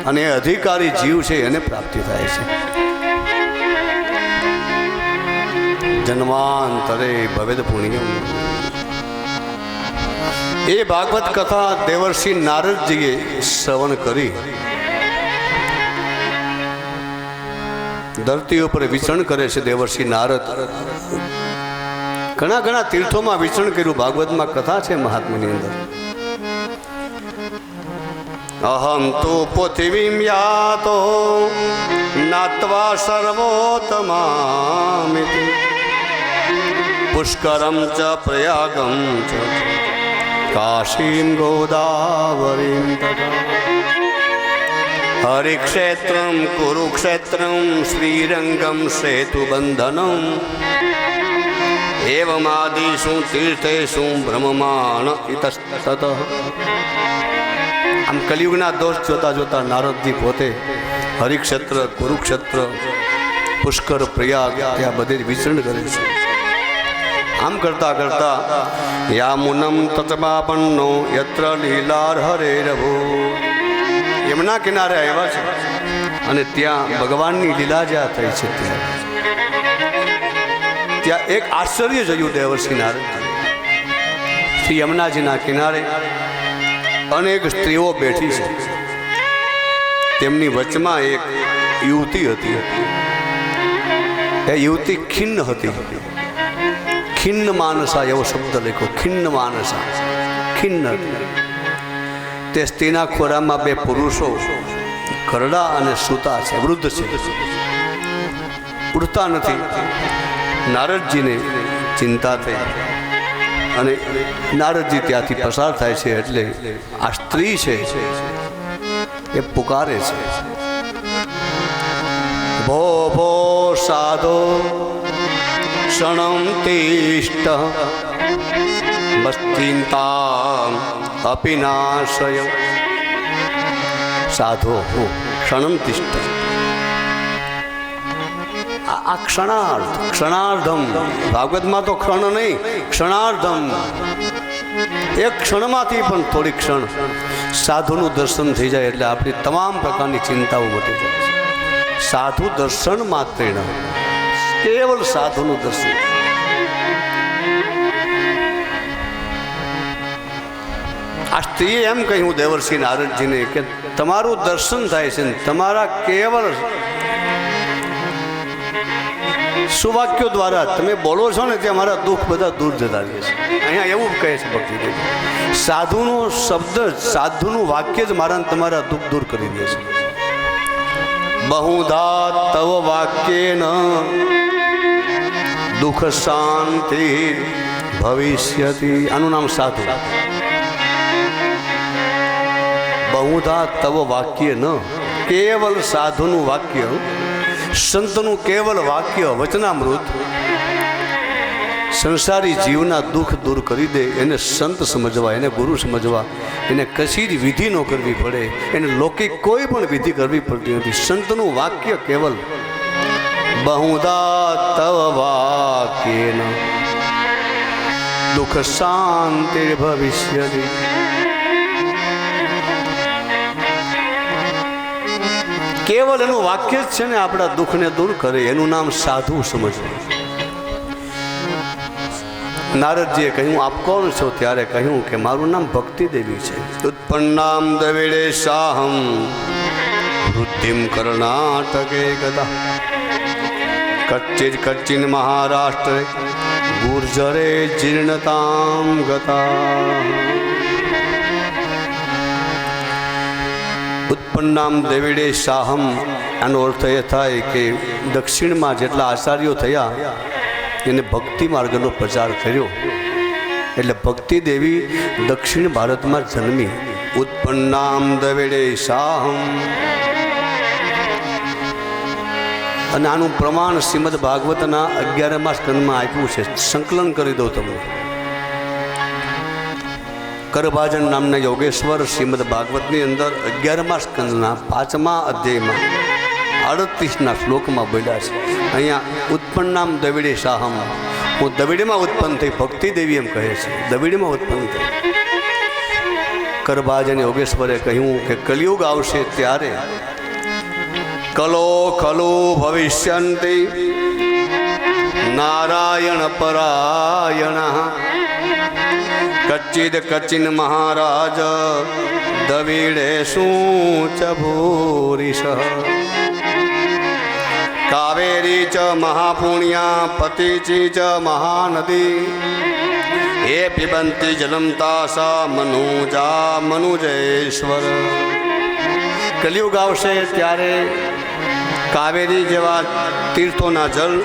અને એ અધિકારી જીવ છે એને પ્રાપ્તિ થાય છે. જન્માંતરે ભવેદ પુણ્યમ. એ ભાગવત કથા દેવર્ષિ નારદજીએ શ્રવણ કરી. ધરતી ઉપર વિચરણ કરે છે દેવર્ષિ નારદ. ઘણા ઘણા તીર્થોમાં વિચરણ કર્યું. ભાગવતમાં કથા છે મહાત્માની અંદર. અહમ તો પૃથ્વીમ યાતો નાત્વા સર્વોત્તમામિતિ પુષ્કરમ ચ પ્રયાગમ ચ કાશીમ ગોદાવરીમ તથા હરિક્ષેત્રમ કુરુક્ષેત્રમ શ્રીરંગમ સેતુબંધનમ એવમાદિષુ તીર્થેષુ બ્રહ્માણ ઇતસ્તતઃ. આમ કલિયુગના દોષ જોતા જોતા નારદજી પોતે હરિક્ષેત્ર, કુરુક્ષેત્ર, પુષ્કર, પ્રયાગ ત્યાં બધે જ વિચરણ કરે છે. આમ કરતા કરતા યામુનમ તતમાપન્નો યત્ર લીલાર હરે રભો, યમુના કિનારે આવ્યા છે અને ત્યાં ભગવાનની લીલા જ્યાં થઈ છે ત્યાં એક આશ્ચર્ય જોયું દેવર્ષિ નારદ શ્રી યમુનાજીના કિનારે અનેક સ્ત્રીઓ બેઠી છે. તેમની વચમાં એક યુવતી હતી. એ યુવતી ખિન્ન હતી. ખિન્ન માનસા એવો શબ્દ લખ્યો. ખિન્ન માનસા, ખિન્ન. તે સ્ત્રીના ખોરામાં બે પુરુષો ઘરડા અને સૂતા છે, વૃદ્ધ છે, ઉડતા નથી. નારદજીને ચિંતા થઈ અને નારદજી ત્યાંથી પસાર થાય છે એટલે આ સ્ત્રી છે એ પુકારે છે, ભો ભો સાધો ક્ષણમ તિષ્ઠ બસ્તિંતા અપિનાશય. સાધો ક્ષણમ તિષ્ઠ. આ ક્ષણાર્ધ, ક્ષણાર્ધમ. ભાગવતમાં તો ક્ષણ નહીં, ક્ષણાર્ધમ. એક ક્ષણમાંથી પણ થોડી ક્ષણ સાધુનું દર્શન થઈ જાય એટલે આપણી તમામ પ્રકારની ચિંતાઓ મટી જાય છે. સાધુ દર્શન માત્ર, કેવલ સાધુનું દર્શન. આ સ્ત્રીએ એમ કહ્યું દેવર્ષિ નારદજીને કે તમારું દર્શન થાય છે, તમારા કેવલ સુવાક્યો દ્વારા તમે બોલો છો ને ત્યાં મારા દુઃખ બધા દૂર જતા રહે છે. અહીંયા એવું કહે છે ભક્તિદેવ, સાધુનો શબ્દ, સાધુનું વાક્ય જ મારા તમારા દુઃખ દૂર કરી દે છે. બહુધા તવ વાક્યેન દુઃખ શાંતિ ભવિષ્યતિ. આનું નામ સાધુ. બહુધા તવ વાક્ય ન, કેવલ સાધુનું વાક્ય, સંતનું કેવલ વાક્ય વચનામૃત સંસારી જીવના દુઃખ દૂર કરી દે. એને સંત સમજવા, એને ગુરુ સમજવા, એને કશી જ વિધિ ન કરવી પડે, એને લૌકિક કોઈ પણ વિધિ કરવી પડતી નથી. સંતનું વાક્ય કેવલ બહુધા તવ વાક્યેન દુઃખ શાંતિ ભવિષ્યતિ. કેવલ એનું વાક્ય જ છે ને આપણા દુઃખને દૂર કરે. એનું નામ સાધુ સમજવું. નારદજીએ કહ્યું આપ કોણ છો? ત્યારે કહ્યું કે મારું નામ ભક્તિ દેવી છે. ઉત્પન્નામ દ્રવિડે સાહમ વૃદ્ધિમ કર્ણાટકે ગદા કચ્ચિત કચ્ચિન મહારાષ્ટ્રે ગુર્જરે જીર્ણતામ ગતા. ઉત્પન્નામ દ્રવિડે સાહમ, આનો અર્થ એ થાય કે દક્ષિણમાં જેટલા આચાર્યો થયા એને ભક્તિ માર્ગનો પ્રચાર કર્યો એટલે ભક્તિ દેવી દક્ષિણ ભારતમાં જન્મી. ઉત્પન્નામ દ્રવિડે સાહમ. અને આનું પ્રમાણ શ્રીમદ ભાગવતના 11મા સ્કંદમાં આપ્યું છે. સંકલન કરી દઉં તમને. કરભાજન નામના યોગેશ્વર શ્રીમદ ભાગવતની અંદર 11મા સ્કંદના 5મા અધ્યાયમાં 38ના શ્લોકમાં બોલ્યા છે. અહીંયા ઉત્પન્નામ દ્રવિડે સાહમ, હું દ્રવિડમાં ઉત્પન્ન થઈ. ભક્તિ દેવી એમ કહે છે દ્રવિડમાં ઉત્પન્ન થઈ. કરભાજન યોગેશ્વરે કહ્યું કે કલિયુગ આવશે ત્યારે કલો ખલો ભવિષ્યંતિ નારાયણ પરાયણ કચ્ચિદ કચ્ચિન મહારાજ દ્રવિડે શું ચ ભૂરિશ. કાવેરી ચ મહાપુણ્યા પતિચી ચ મહાનદી એ પિબંતી જલમ તાસા મનુજા મનુજેશ્વર. કલિયુગ આવશે ત્યારે કાવેરી જેવા તીર્થોના જળ,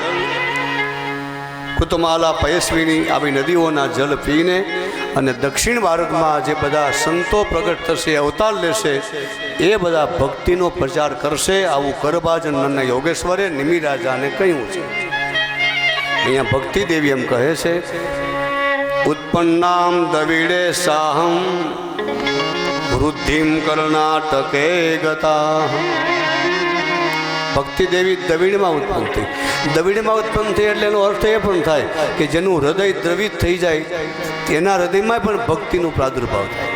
કુતમાલા પયસ્વીની આવી નદીઓના જળ પીને અને દક્ષિણ ભારતમાં જે બધા સંતો પ્રગટ થશે, અવતાર લેશે, એ બધા ભક્તિનો પ્રચાર કરશે. આવું કરભાજન નામના યોગેશ્વરે નિમિ રાજાને કહ્યું છે. અહીંયા ભક્તિ દેવી એમ કહે છે ઉત્પન્નામ દ્રવિડે સાહમ વૃદ્ધિમ કર્ણાટકે ગતા. ભક્તિ દેવી દ્રવિડમાં ઉત્પન્ન થઈ. દ્રવિડમાં ઉત્પન્ન થઈ એટલે એનો અર્થ એ પણ થાય કે જેનું હૃદય દ્રવિત થઈ જાય તેના હૃદયમાં પણ ભક્તિનો પ્રાદુર્ભાવ થાય.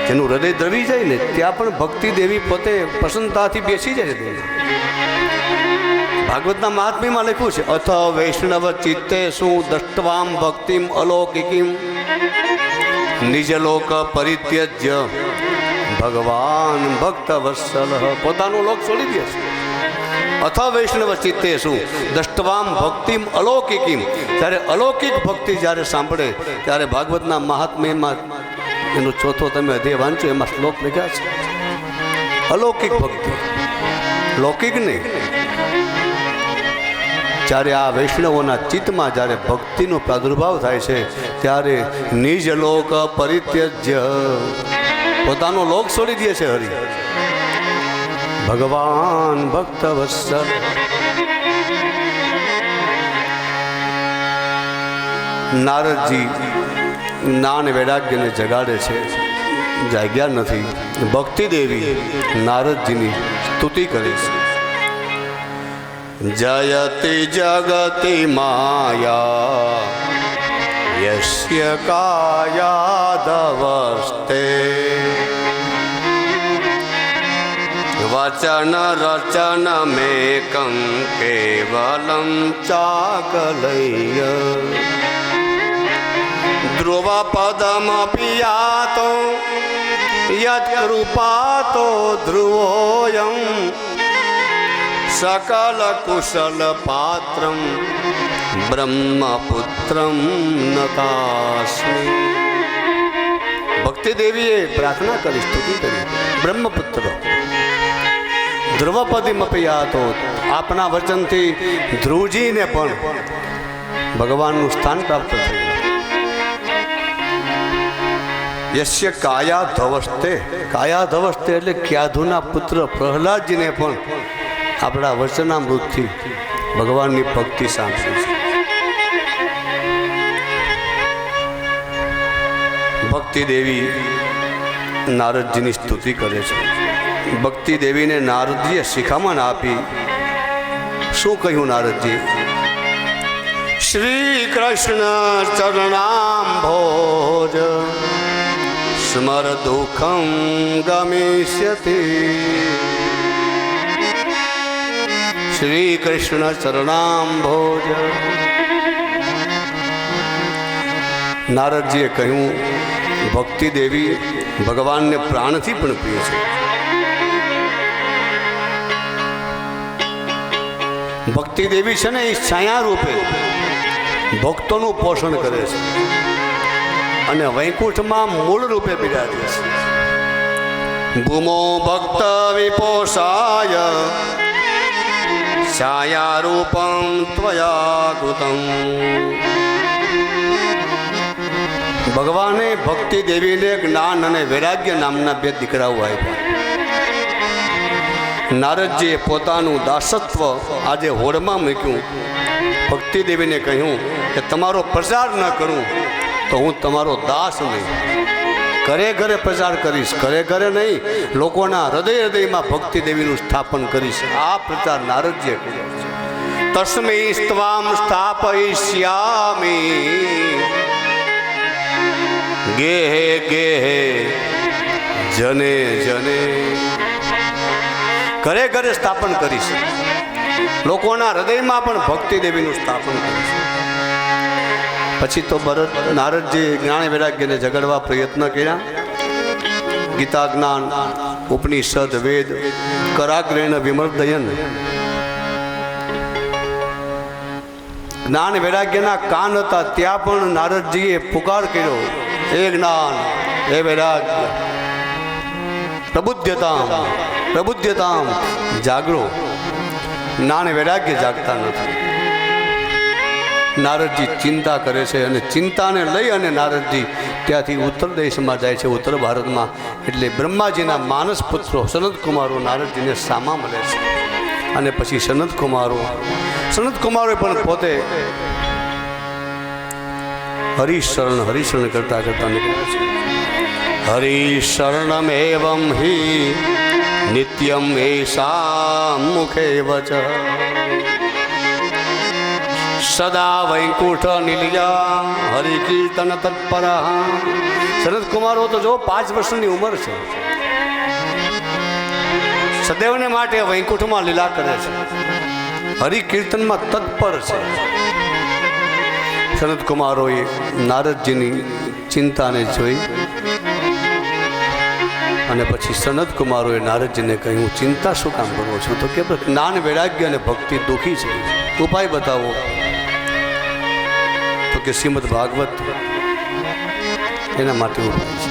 જેનું હૃદય દ્રવી જાય ને ત્યાં પણ ભક્તિ દેવી પોતે પ્રસન્નતાથી બેસી જાય છે. ભાગવતના મહાત્મ્યમાં લખ્યું છે, અથ વૈષ્ણવ ચિત્તે શું દ્રષ્ટવામ ભક્તિમ અલૌકિકીમ નિજલોક પરિત્યજ્ય ભગવાન ભક્ત વત્સલ. પોતાનો લોક છોડી દે છે. અથ વૈષ્ણવ ચિત્તે શું દ્રષ્ટવામ ભક્તિમ અલૌકિકીમ. જ્યારે અલૌકિક ભક્તિ જ્યારે સાંભળે ત્યારે ભાગવતના મહાત્મ્યમાં એનો ચોથો તમે અધ્યાય વાંચો, એમાં શ્લોક લખ્યા છે. અલૌકિક ભક્તિ, લૌકિક નહીં. જ્યારે આ વૈષ્ણવોના ચિત્તમાં જ્યારે ભક્તિનો પ્રાદુર્ભાવ થાય છે ત્યારે નિજ લોક પરિત્યજ્ય, પોતાનો લોક છોડી દે છે હરિ. ભગવાન ભક્ત વત્સલ. નારદજી જ્ઞાન વૈરાગ્યને જગાડે છે, જાગ્યા નથી. ભક્તિ દેવી નારદજીની સ્તુતિ કરે છે. જયતિ જગતિ માયા યસ્ય કાયાદવસ્તે વચન રચન મેકં કેવલં ચાકલય ધ્રુવ પદમપિ યાતો યત કૃપાતો ધ્રુવોયમ સકલ કુશલ પાત્રમ બ્રહ્મપુત્રમ નતાસ્મિ. ભક્તિ દેવીએ પ્રાર્થના કરી, સ્તુતિ કરી. બ્રહ્મપુત્ર ધ્રુવપદમપિયાતો, આપના વચનથી ધ્રુવજીને પણ ભગવાનનું સ્થાન પ્રાપ્ત થયું. યસ્ય કાયાધવસ્તે, કાયાધવસ્તે એટલે ક્યાધુના પુત્ર પ્રહલાદજીને પણ આપણા વચનામૃતથી ભગવાનની ભક્તિ સાંભળી છે. ભક્તિ દેવી નારદજીની સ્તુતિ કરે છે. ભક્તિ દેવીને નારદજીએ શિખામણ આપી. શું કહ્યું નારદજી? શ્રી કૃષ્ણ ચરણાંભોજ સ્મર દુઃખં ગમિષ્યતિ. શ્રી કૃષ્ણ ચરણાંભોજ. નારદજીએ કહ્યું, ભક્તિ દેવી ભગવાનને પ્રાણથી પણ પ્રિય છે. ભક્તિ દેવી છે ને એ છાયા રૂપે ભક્તોનું પોષણ કરે છે અને વૈકુંઠમાં મૂળ રૂપે બિરાજે છે. ભૂમો ભક્ત વિપોષાય છાયા રૂપમ ત્વયા કૃતમ. ભગવાને ભક્તિ દેવીને જ્ઞાન અને વૈરાગ્ય નામના બે દીકરાઓ આપ્યા. નારદજીએ પોતાનું દાસત્વ આજે હોડમાં મૂક્યું. ભક્તિ દેવીને કહ્યું કે તમારો પ્રચાર ન કરું તો હું તમારો દાસ નહીં, ઘરે ઘરે પ્રચાર કરીશ. ઘરે ઘરે નહીં, લોકોના હૃદય હૃદયમાં ભક્તિ દેવીનું સ્થાપન કરીશ. આ પ્રચાર નારદજીએ કર્યો છે. તસ્મૈ સ્ત્વામ સ્થાપયિષ્યામિ ગેહે ગેહે જને જને. ઘરે ઘરે સ્થાપન કરીશ. લોકોના હૃદયમાં પણ ભક્તિ દેવીનું સ્થાપન કરીશ. પછી તો ભરત નારદજી જ્ઞાન વૈરાગ્યને જગાડવા પ્રયત્ન કર્યા. ગીતા જ્ઞાન, ઉપનિષદ, વેદ કરાગ્રેણ વિમર્દયન. જ્ઞાન વૈરાગ્યના કાન હતા ત્યાં પણ નારદજીએ પુકાર કર્યો, હે જ્ઞાન, હે વૈરાગ્ય, પ્રબુદ્ધતામ પ્રબુદ્ધતામ, જાગરો. જ્ઞાન વૈરાગ્ય જાગતા નથી. નારદજી ચિંતા કરે છે અને ચિંતાને લઈ અને નારદજી ત્યાંથી ઉત્તર દેશમાં જાય છે, ઉત્તર ભારતમાં. એટલે બ્રહ્માજીના માનસ પુત્રો સનતકુમારો નારદજીને સામા મળે છે. અને પછી સનતકુમારોએ પણ પોતે હરિશરણ કરતા કરતા નીકળે છે. હરિશરણમેવં હિ નિત્યમ એષા મુખે વચ સદા વૈકુંઠ નિલયા હરિકીર્તન તત્પરા સનત કુમારો તો જો 5 વર્ષની ઉંમર છે, સદૈવને માટે વૈકુંઠમાં લીલા કરે છે, હરિ કીર્તનમાં તત્પર છે. સનત કુમારોએ નારદજીની ચિંતાને જોઈ અને પછી સનત કુમારોએ નારદજીને કહ્યું, ચિંતા શું કામ કરો છો? તો કે જ્ઞાન, વૈરાગ્ય અને ભક્તિ દુઃખી છે, ઉપાય બતાવો. તો કે શ્રીમદ ભાગવત એના માટે ઉપાય છે.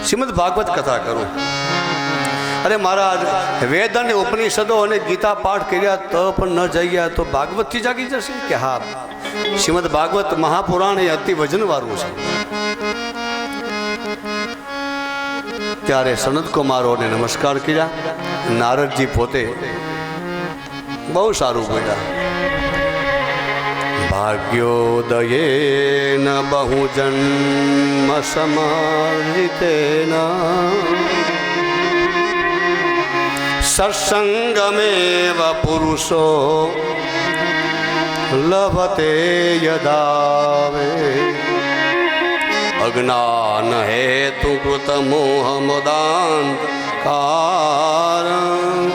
શ્રીમદ ભાગવત કથા કરો. અરે મહારાજ, વેદ અને ઉપનિષદો અને ગીતા પાઠ કર્યા તો પણ ન જાગ્યા તો ભાગવતથી જાગી જશે કે? હા, શ્રીમદ ભાગવત મહાપુરાણ એ અતિ વજનવાળું છે. ત્યારે સનત કુમારોને નમસ્કાર કર્યા. નારદજી પોતે બહુ સારું બોલ્યા. ભાગ્યોદયેન બહુજન્મ સમાહિતેન સત્સંગમેવ પુરુષો લભતે યદાવે અજ્ઞાન હેતુ કૃત મોહ મદાંત કારણ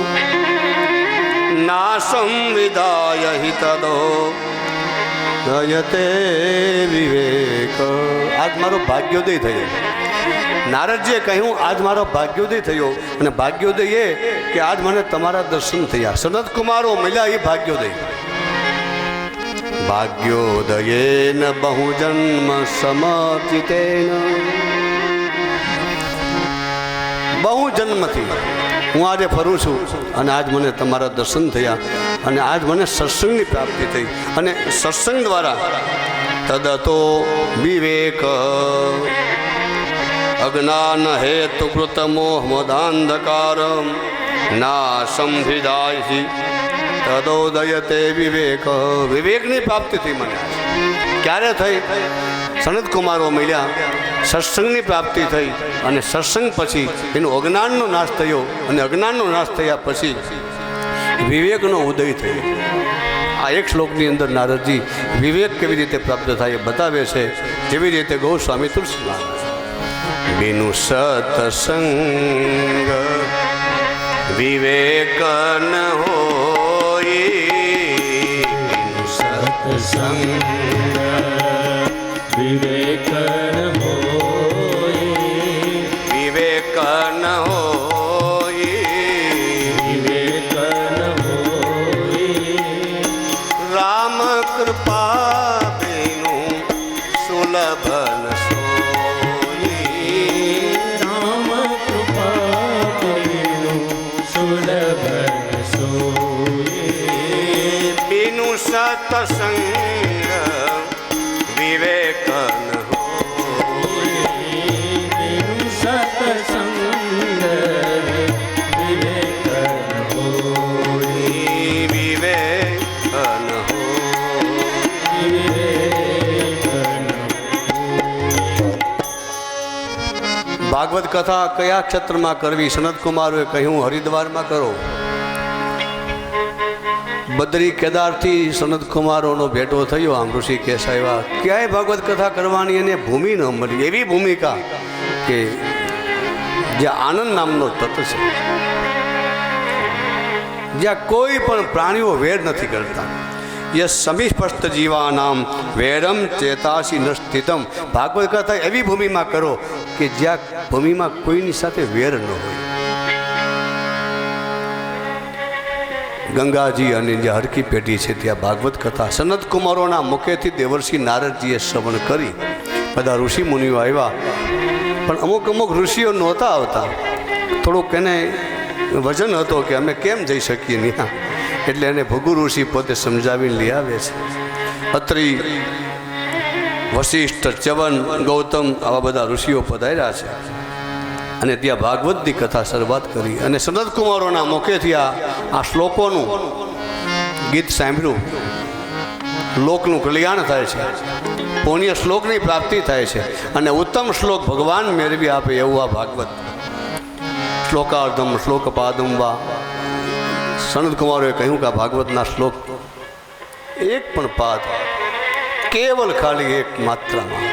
નાશમ વિદાય હિ તદો જયતે વિવેક. આજ મારો ભાગ્યોદય થયો. નારદજીએ કહ્યું, આજ મારો ભાગ્યોદય થયો. અને ભાગ્યોદય એ કે આજ મને તમારા દર્શન થયા. સનત કુમારો મળ્યા એ ભાગ્યોદય. ભાગ્યોદયેન બહુજન્મ સમર્પિતેન. બહુ જન્મથી હું આજે ફરું છું અને આજ મને તમારા દર્શન થયા અને આજ મને સત્સંગની પ્રાપ્તિ થઈ. અને સત્સંગ દ્વારા તદતો વિવેક અજ્ઞાન હેતુકૃત મોહ મદાંધકારમ ના સંવિદાય તદોદયતે વિવેક. વિવેકની પ્રાપ્તિ થઈ મને. ક્યારે થઈ? સનત કુમારો મળ્યા, સત્સંગની પ્રાપ્તિ થઈ અને સત્સંગ પછી એનું અજ્ઞાનનો નાશ થયો અને અજ્ઞાનનો નાશ થયા પછી વિવેકનો ઉદય થયો. આ એક શ્લોકની અંદર નારદજી વિવેક કેવી રીતે પ્રાપ્ત થાય એ બતાવે છે, જેવી રીતે ગોસ્વામી તુલસીદાસ. બિનુ સત્સંગ વિવેક ન હોય, બિનુ સત્સંગ વિવેક ન હોય, વિવેક ન હોય, વિવેક ન હોય. રામ કૃપા બેનુ સુલભ ન સોઈ. રામ કૃપા કરું સુલભ સોઈ. બિનુ સત્સંગ વિવેક ન હોય, સત્સંગ વિવેક ન હોય, વિવેક ન વિવેક ન ભાગવત કથા કયા ક્ષેત્રમાં કરવી? સનત કુમારોએ કહ્યું, હરિદ્વારમાં કરો. બદ્રી કેદારથી સનત કુમારોનો ભેટો થયો. આમ ઋષિકેશ આવ્યા. ક્યાંય ભાગવત કથા કરવાની એને ભૂમિ ન મળી. એવી ભૂમિકા કે જ્યાં આનંદ નામનો તત્વ છે, જ્યાં કોઈ પણ પ્રાણીઓ વેર નથી કરતા. યસ સમિસ્પષ્ટ જીવાનામ વેરમ ચેતાસી ન સ્થિતમ. ભાગવત કથા એવી ભૂમિમાં કરો કે જ્યાં ભૂમિમાં કોઈની સાથે વેર ન હોય. ગંગાજી અને જે હરકી પેઢી છે ત્યાં ભાગવત કથા સનત કુમારોના મુખેથી દેવર્ષિ નારદજીએ શ્રવણ કરી. બધા ઋષિ મુનિઓ આવ્યા, પણ અમુક ઋષિઓ નહોતા આવતા. થોડુંક એને વજન હતો કે અમે કેમ જઈ શકીએ ત્યાં. એટલે એને ભૃગુ ઋષિ પોતે સમજાવીને લઈ આવે છે. અત્રિ, વશિષ્ઠ, ચ્યવન, ગૌતમ આવા બધા ઋષિઓ પધાર્યા છે અને ત્યાં ભાગવતની કથા શરૂઆત કરી. અને સનત કુમારોના મુખેથી આ શ્લોકોનું ગીત સાંભળ્યું. લોકનું કલ્યાણ થાય છે, પુણ્ય શ્લોકની પ્રાપ્તિ થાય છે અને ઉત્તમ શ્લોક ભગવાન મેળવી આપે એવું આ ભાગવત. શ્લોકાર્ધમ શ્લોકપાદમ વા. સનત કુમારોએ કહ્યું કે આ ભાગવતના શ્લોક એક પણ પાદ, કેવલ ખાલી એક માત્રામાં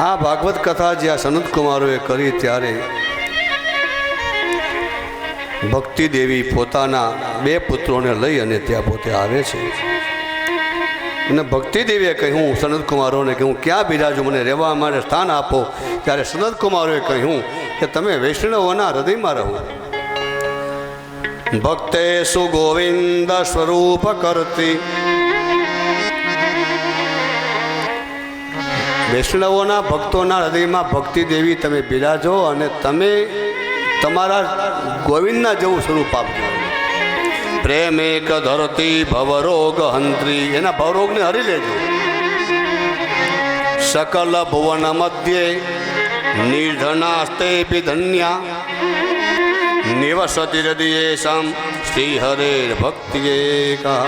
આ ભાગવત કથા જ્યાં સનત કુમારોએ કરી ત્યારે ભક્તિ દેવી પોતાના 2 પુત્રોને લઈ અને ત્યાં પોતે આવે છે અને ભક્તિ દેવીએ કહ્યું સનત કુમારોને કે હું ક્યાં બિરાજું, મને રહેવા માટે સ્થાન આપો. ત્યારે સનત કુમારોએ કહ્યું કે તમે વૈષ્ણવોના હૃદયમાં રહો. ભક્તે સુગોવિંદ સ્વરૂપ કરતી, વૈષ્ણવોના ભક્તોના હૃદયમાં ભક્તિ દેવી તમે બિરાજો અને તમે તમારા ગોવિંદના જેવું સ્વરૂપ આપજો. પ્રેમ એક ધરતી ભવરોગ હંત્રી, એના ભવરોગને હરી લેજો. સકલ ભુવન મધ્યે નિર્ધનાસ્તે ધન્યા નિવસતી હૃદયેશામ શ્રી હરેર ભક્તિએ કા.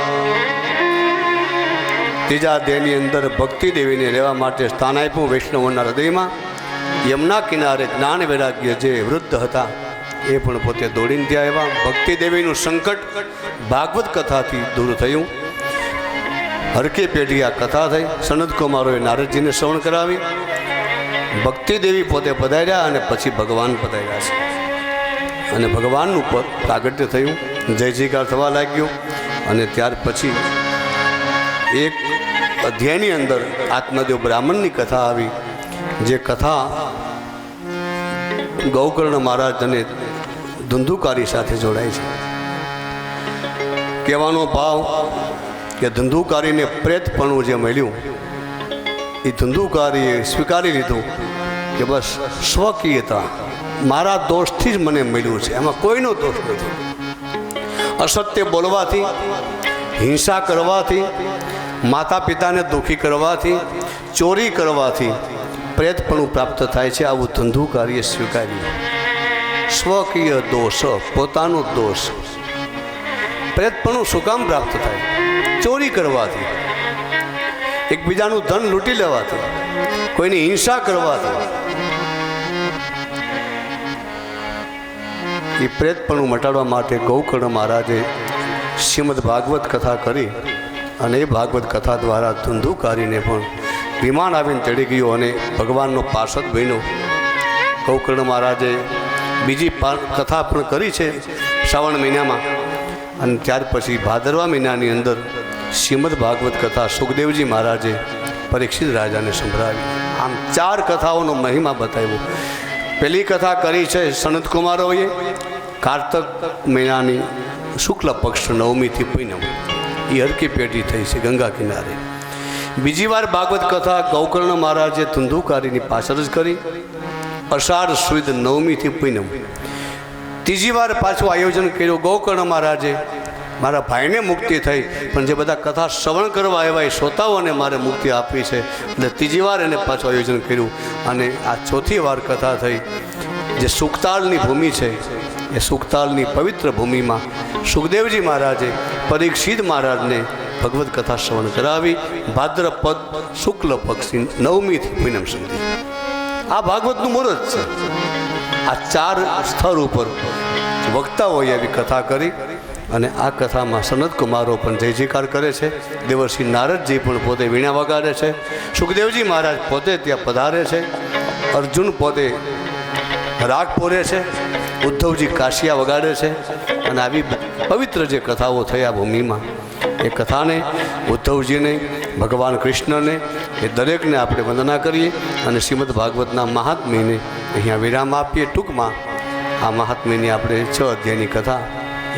ત્રીજા દેહની અંદર ભક્તિ દેવીને રહેવા માટે સ્થાન આપ્યું વૈષ્ણવોના હૃદયમાં. યમુના કિનારે જ્ઞાન વૈરાગ્ય જે વૃદ્ધ હતા એ પણ પોતે દોડીને ત્યાં આવ્યા. ભક્તિ દેવીનું સંકટ ભાગવત કથાથી દૂર થયું. હરકે પેઢી આ કથા થઈ. સનત કુમારોએ નારદજીને શ્રવણ કરાવી. ભક્તિ દેવી પોતે પધાર્યા અને પછી ભગવાન પધાર્યા છે અને ભગવાનનું પદ પ્રાગટ્ય થયું. જય જયકાર થવા લાગ્યો અને ત્યાર પછી એક અધ્યાયની અંદર આત્મદેવ બ્રાહ્મણની કથા આવી. જે કથા ગૌકર્ણ મહારાજ અને ધંધુકારી સાથે જોડાય છે. કહેવાનો ભાવ કે ધંધુકારીને પ્રેતપણું જે મળ્યું એ ધંધુકારીએ સ્વીકારી લીધું કે બસ સ્વકીયતા, મારા દોષથી જ મને મળ્યું છે, એમાં કોઈનો દોષ નથી. અસત્ય બોલવાથી, હિંસા કરવાથી, માતા પિતાને દુઃખી કરવાથી, ચોરી કરવાથી પ્રેતપણું પ્રાપ્ત થાય છે. આવું ધંધુકારીએ સ્વીકાર્યું. સ્વકીય દોષ, પોતાનો દોષ. પ્રેતપણું શું કામ પ્રાપ્ત થાય? ચોરી કરવાથી, એકબીજાનું ધન લૂંટી લેવાથી, કોઈની હિંસા કરવાથી. એ પ્રેતપણું મટાડવા માટે ગૌકર્ણ મહારાજે શ્રીમદ ભાગવત કથા કરી અને એ ભાગવત કથા દ્વારા ધંધુકારીને પણ વિમાન આવીને ચડી ગયો અને ભગવાનનો પાર્ષદ બન્યો. ગૌકર્ણ મહારાજે બીજી કથા પણ કરી છે શ્રાવણ મહિનામાં અને ત્યાર પછી ભાદરવા મહિનાની અંદર શ્રીમદ ભાગવત કથા સુખદેવજી મહારાજે પરીક્ષિત રાજાને સંભળાવી. આમ 4 કથાઓનો મહિમા બતાવ્યો. પહેલી કથા કરી છે સનત કુમારોએ કારતક મહિનાની શુક્લ પક્ષ 9મીથી પૂનમ, એ હરકી પેઢી થઈ છે ગંગા કિનારે. બીજી વાર ભાગવત કથા ગૌકર્ણ મહારાજે ધંધુકારીની પાછળ જ કરી, અષાઢ સુદ 9મીથી પૂનમ. ત્રીજી વાર પાછું આયોજન કર્યું ગૌકર્ણ મહારાજે. મારા ભાઈને મુક્તિ થઈ પણ જે બધા કથા શ્રવણ કરવા આવ્યા એ શ્રોતાઓને મારે મુક્તિ આપવી છે એટલે ત્રીજી વાર એને પાછું આયોજન કર્યું અને આ ચોથી વાર કથા થઈ. જે સુખતાલની ભૂમિ છે એ સુખતાલની પવિત્ર ભૂમિમાં સુખદેવજી મહારાજે પરીક્ષિત મહારાજને ભગવત કથા શ્રવણ કરાવી. ભાદ્રપદ શુક્લ પક્ષી 9મીથી પૂનમ સુધી આ ભાગવતનું મુહૂર્ત છે. આ 4 સ્થળ ઉપર વક્તાઓએ આવી કથા કરી અને આ કથામાં સનત કુમારો પણ જય જયકાર કરે છે. દેવર્ષિ નારદજી પણ પોતે વીણા વગાડે છે. સુખદેવજી મહારાજ પોતે ત્યાં પધારે છે. અર્જુન પોતે રાગ પોરે છે. ઉદ્ધવજી કાશિયા વગાડે છે અને આવી પવિત્ર જે કથાઓ થઈ આ ભૂમિમાં એ કથાને ઉદ્ધવજીને, ભગવાન કૃષ્ણને એ દરેકને આપણે વંદના કરીએ અને શ્રીમદ ભાગવતના મહાત્મ્યને અહીંયા વિરામ આપીએ. ટૂંકમાં આ મહાત્મ્યની આપણે 6 અધ્યાયની કથા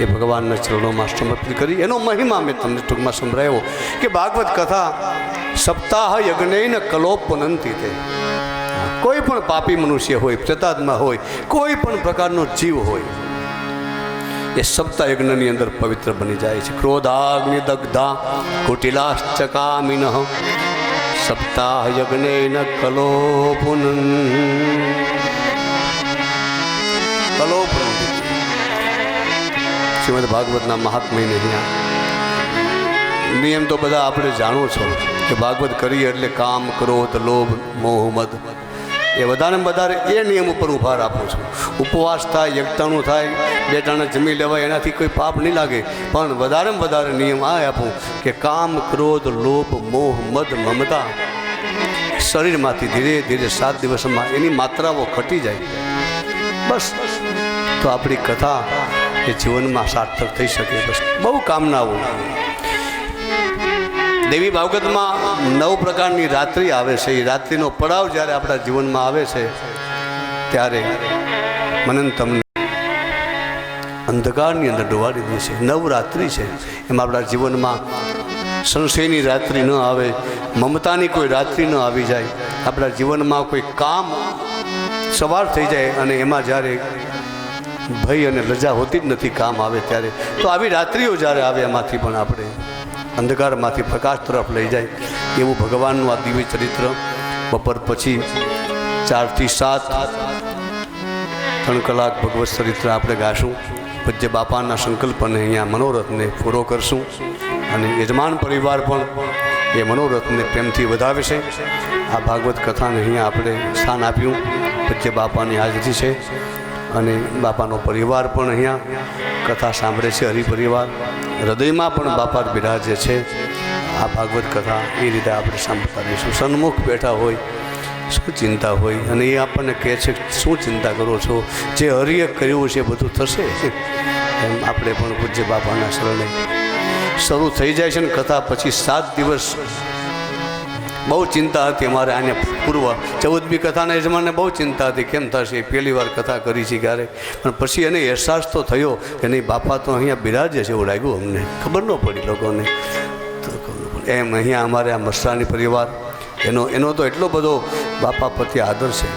એ ભગવાનના ચરણોમાં સમર્પિત કરી. એનો મહિમા મેં તમને ટૂંકમાં સંભળાવ્યો કે ભાગવત કથા સપ્તાહ યજ્ઞેન કલોપનંતી તે. કોઈ પણ પાપી મનુષ્ય હોય, પ્રેતાત્મા હોય, કોઈ પણ પ્રકારનો જીવ હોય એ સપ્તાહ યજ્ઞની અંદર પવિત્ર બની જાય છે. ક્રોધાગ્નિ દગ્ધા કુટિલાશ્ચકામિનઃ સપ્તાહ યજ્ઞેન કલોપનં. શ્રીમદ ભાગવતના મહાત્મ્યને અહીંયા નિયમ તો બધા આપણે જાણો છો કે ભાગવત કરીએ એટલે કામ, ક્રોધ, લોભ, મોહ, મદ એ વધારે એ નિયમ ઉપર ઊભા રાખું છું. ઉપવાસ થાય, યજ્ઞાનું થાય, 2 ટાણા જમી લેવાય, એનાથી કોઈ પાપ નહીં લાગે. પણ વધારે નિયમ આ આપું કે કામ, ક્રોધ, લોભ, મોહ, મદ, મમતા શરીરમાંથી ધીરે ધીરે 7 દિવસમાં એની માત્રાઓ ઘટી જાય, બસ તો આપણી કથા એ જીવનમાં સાર્થક થઈ શકે. બસ બહુ કામનાઓ. દેવી ભાગવતમાં 9 પ્રકારની રાત્રિ આવે છે. એ રાત્રિનો પડાવ જ્યારે આપણા જીવનમાં આવે છે ત્યારે મનન તમને અંધકારની અંદર ડુબાડી દે છે. નવરાત્રિ છે, એમાં આપણા જીવનમાં સંશયની રાત્રિ ન આવે, મમતાની કોઈ રાત્રિ ન આવી જાય, આપણા જીવનમાં કોઈ કામ સવાર થઈ જાય અને એમાં જ્યારે ભય અને લજા હોતી જ નથી કામ આવે ત્યારે, તો આવી રાત્રિઓ જ્યારે આવે એમાંથી પણ આપણે અંધકારમાંથી પ્રકાશ તરફ લઈ જાય એવું ભગવાનનું આ દિવ્ય ચરિત્ર બપોર પછી 4 થી 7 3 કલાક ભગવત ચરિત્ર આપણે ગાશું. પૂજ્ય બાપાના સંકલ્પને અહીંયા મનોરથને પૂરો કરશું અને યજમાન પરિવાર પણ એ મનોરથને પ્રેમથી વધાવે છે. આ ભાગવત કથાને અહીંયા આપણે સ્થાન આપ્યું. પૂજ્ય બાપાની હાજરી છે અને બાપાનો પરિવાર પણ અહીંયા કથા સાંભળે છે. હરિપરિવાર હૃદયમાં પણ બાપા બિરાજે છે. આ ભાગવત કથા એ રીતે આપણે સાંભળતા રહીશું. સન્મુખ બેઠા હોય, શું ચિંતા હોય, અને એ આપણને કહે છે શું ચિંતા કરો છો, જે હરિએ કર્યું છે બધું થશે. એમ આપણે પણ પૂજ્ય બાપાના શરણે શરૂ થઈ જાય છે ને કથા. પછી 7 દિવસ બહુ ચિંતા હતી અમારે. આને પૂર્વ 14મી કથાના યજમાનને બહુ ચિંતા હતી કેમ થશે, પહેલી વાર કથા કરી છે ક્યારે, પણ પછી એને અહેસાસ તો થયો કે નહીં બાપા તો અહીંયા બિરાજે છે એવું લાગ્યું અમને. ખબર ન પડી લોકોને તો એમ અહીંયા અમારે આ મસ્રાની પરિવાર એનો તો એટલો બધો બાપા પ્રત્યે આદર છે.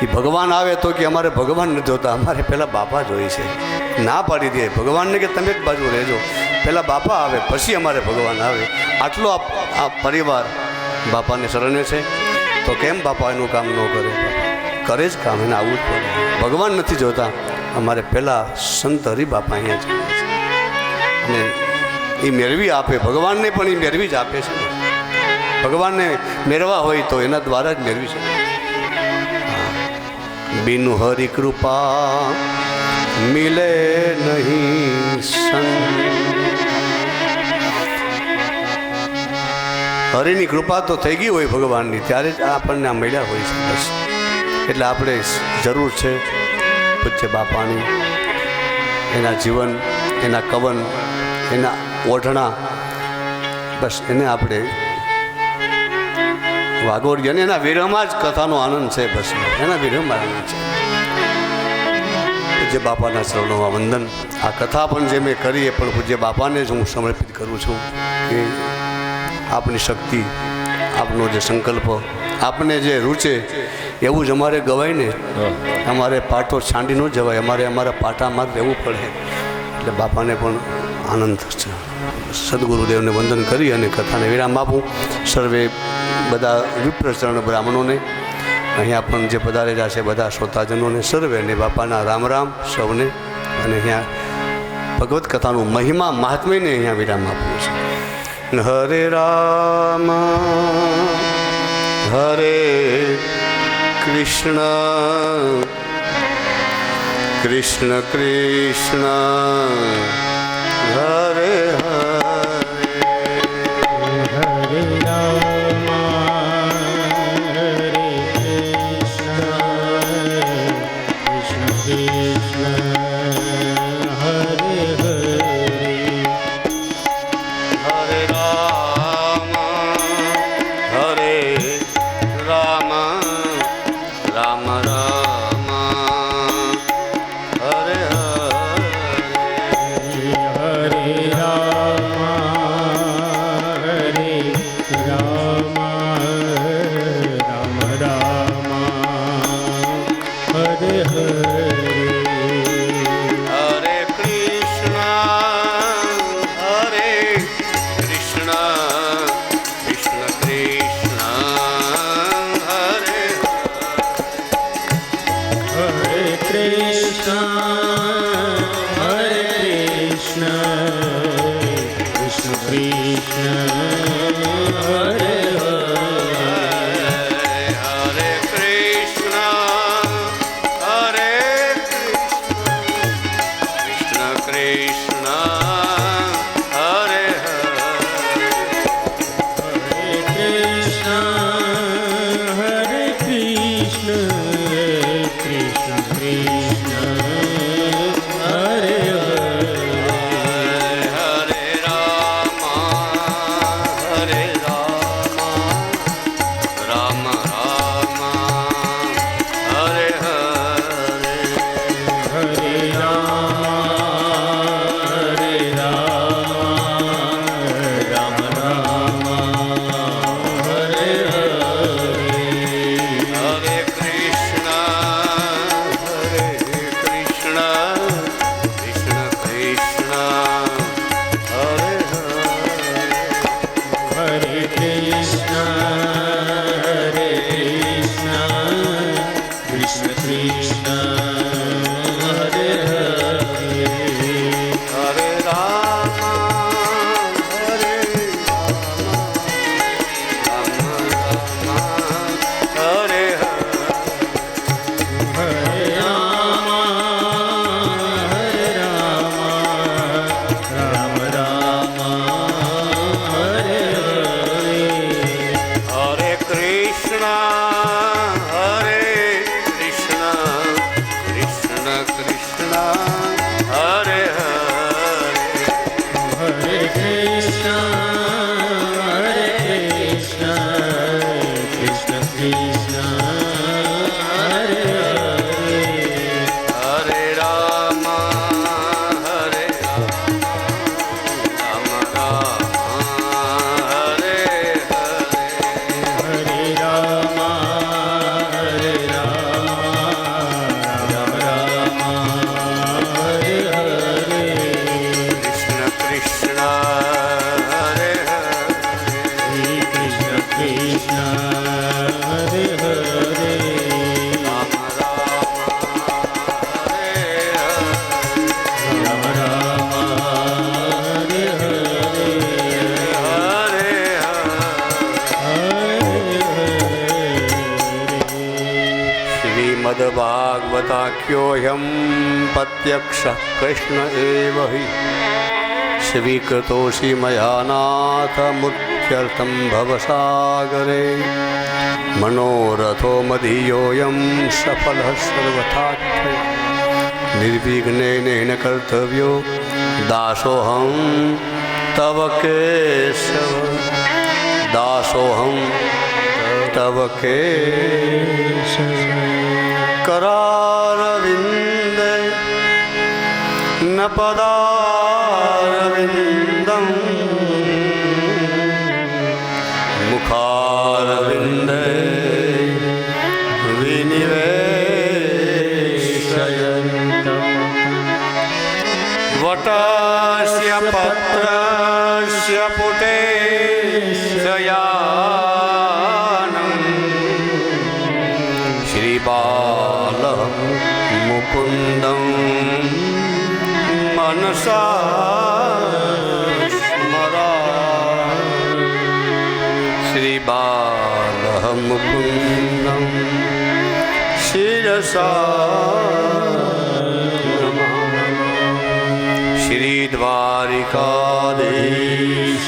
એ ભગવાન આવે તો કે અમારે ભગવાન નથી જોતા, અમારે પહેલાં બાપા જોઈએ છે. ના પાડી દે ભગવાનને કે તમે એક બાજુ રહેજો, પહેલાં બાપા આવે પછી અમારે ભગવાન આવે. આટલો આ પરિવાર બાપાને શરણે છે તો કેમ બાપા એનું કામ ન કરે? કરે જ કામ, એને આવવું જ પડે. ભગવાન નથી જોતા, અમારે પહેલાં સંત હરિબાપા અહીંયા છે અને એ મેળવી આપે. ભગવાનને પણ એ મેળવી જ આપે છે. ભગવાનને મેળવા હોય તો એના દ્વારા જ મેળવી શકે. બિન હરિ કૃપા મિલે નહીં સંત. હરિની કૃપા તો થઈ ગઈ હોય ભગવાનની ત્યારે જ આપણને આ મળ્યા હોય છે. બસ એટલે આપણે જરૂર છે પૂજ્ય બાપાની, એના જીવન, એના કવન, એના ઓઢણા, બસ એને આપણે વાગોડીએ અને એના વિરહમાં જ કથાનો આનંદ છે. બસ એના વિરહમાં આનંદ છે. પૂજ્ય બાપાના ચરણોમાં વંદન. આ કથા પણ જે મેં કરી એ પણ પૂજ્ય બાપાને જ હું સમર્પિત કરું છું કે આપની શક્તિ, આપનો જે સંકલ્પ, આપને જે રૂચે એવું જ અમારે ગવાય ને. અમારે પાટો છાંડી ન જવાય, અમારે અમારા પાટામાં રહેવું પડે. એટલે બાપાને પણ આનંદ થશે. સદગુરુદેવને વંદન કરી અને કથાને વિરામ આપું. સર્વે બધા વિપ્રચરણ બ્રાહ્મણોને, અહીંયા પણ જે પધારેલા છે બધા શ્રોતાજનોને સર્વેને બાપાના રામ રામ સૌને. અને અહીંયા ભગવત કથાનું મહિમા મહાત્મ્યને અહીંયા વિરામ આપવું છે. હરે રામ હરે કૃષ્ણ કૃષ્ણ કૃષ્ણ હરે तावताख्योऽयं प्रत्यक्षः कृष्ण एव हि स्वीकृतोऽसि मया नाथ मुख्यर्थं भवसागरे मनोरथो मदीयोऽयं सफलः सर्वथा निर्विघ्नेन कर्तव्यो दासोऽहं तव केशव दासोऽहं तव केशव करारविन्दे न पदारविन्दम् मुखारविन्दे वटस्य पत्रस्य पुटे शयानं श्रीबालं मुकुन्दं मनसा स्मरामि श्रीबालं मुकुन्दं शिरसा श्रीद्वारिकाधीश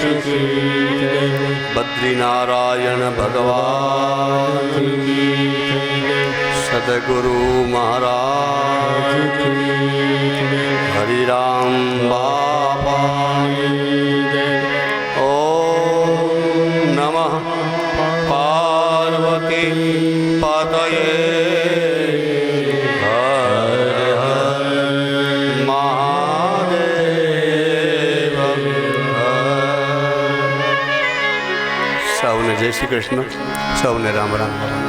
बद्रीनारायण भगवान सदगुरु महाराज हरिराम बाबा ओम नमः पार्वती पतये સૌને જય શ્રી કૃષ્ણ સૌને રામ રામ.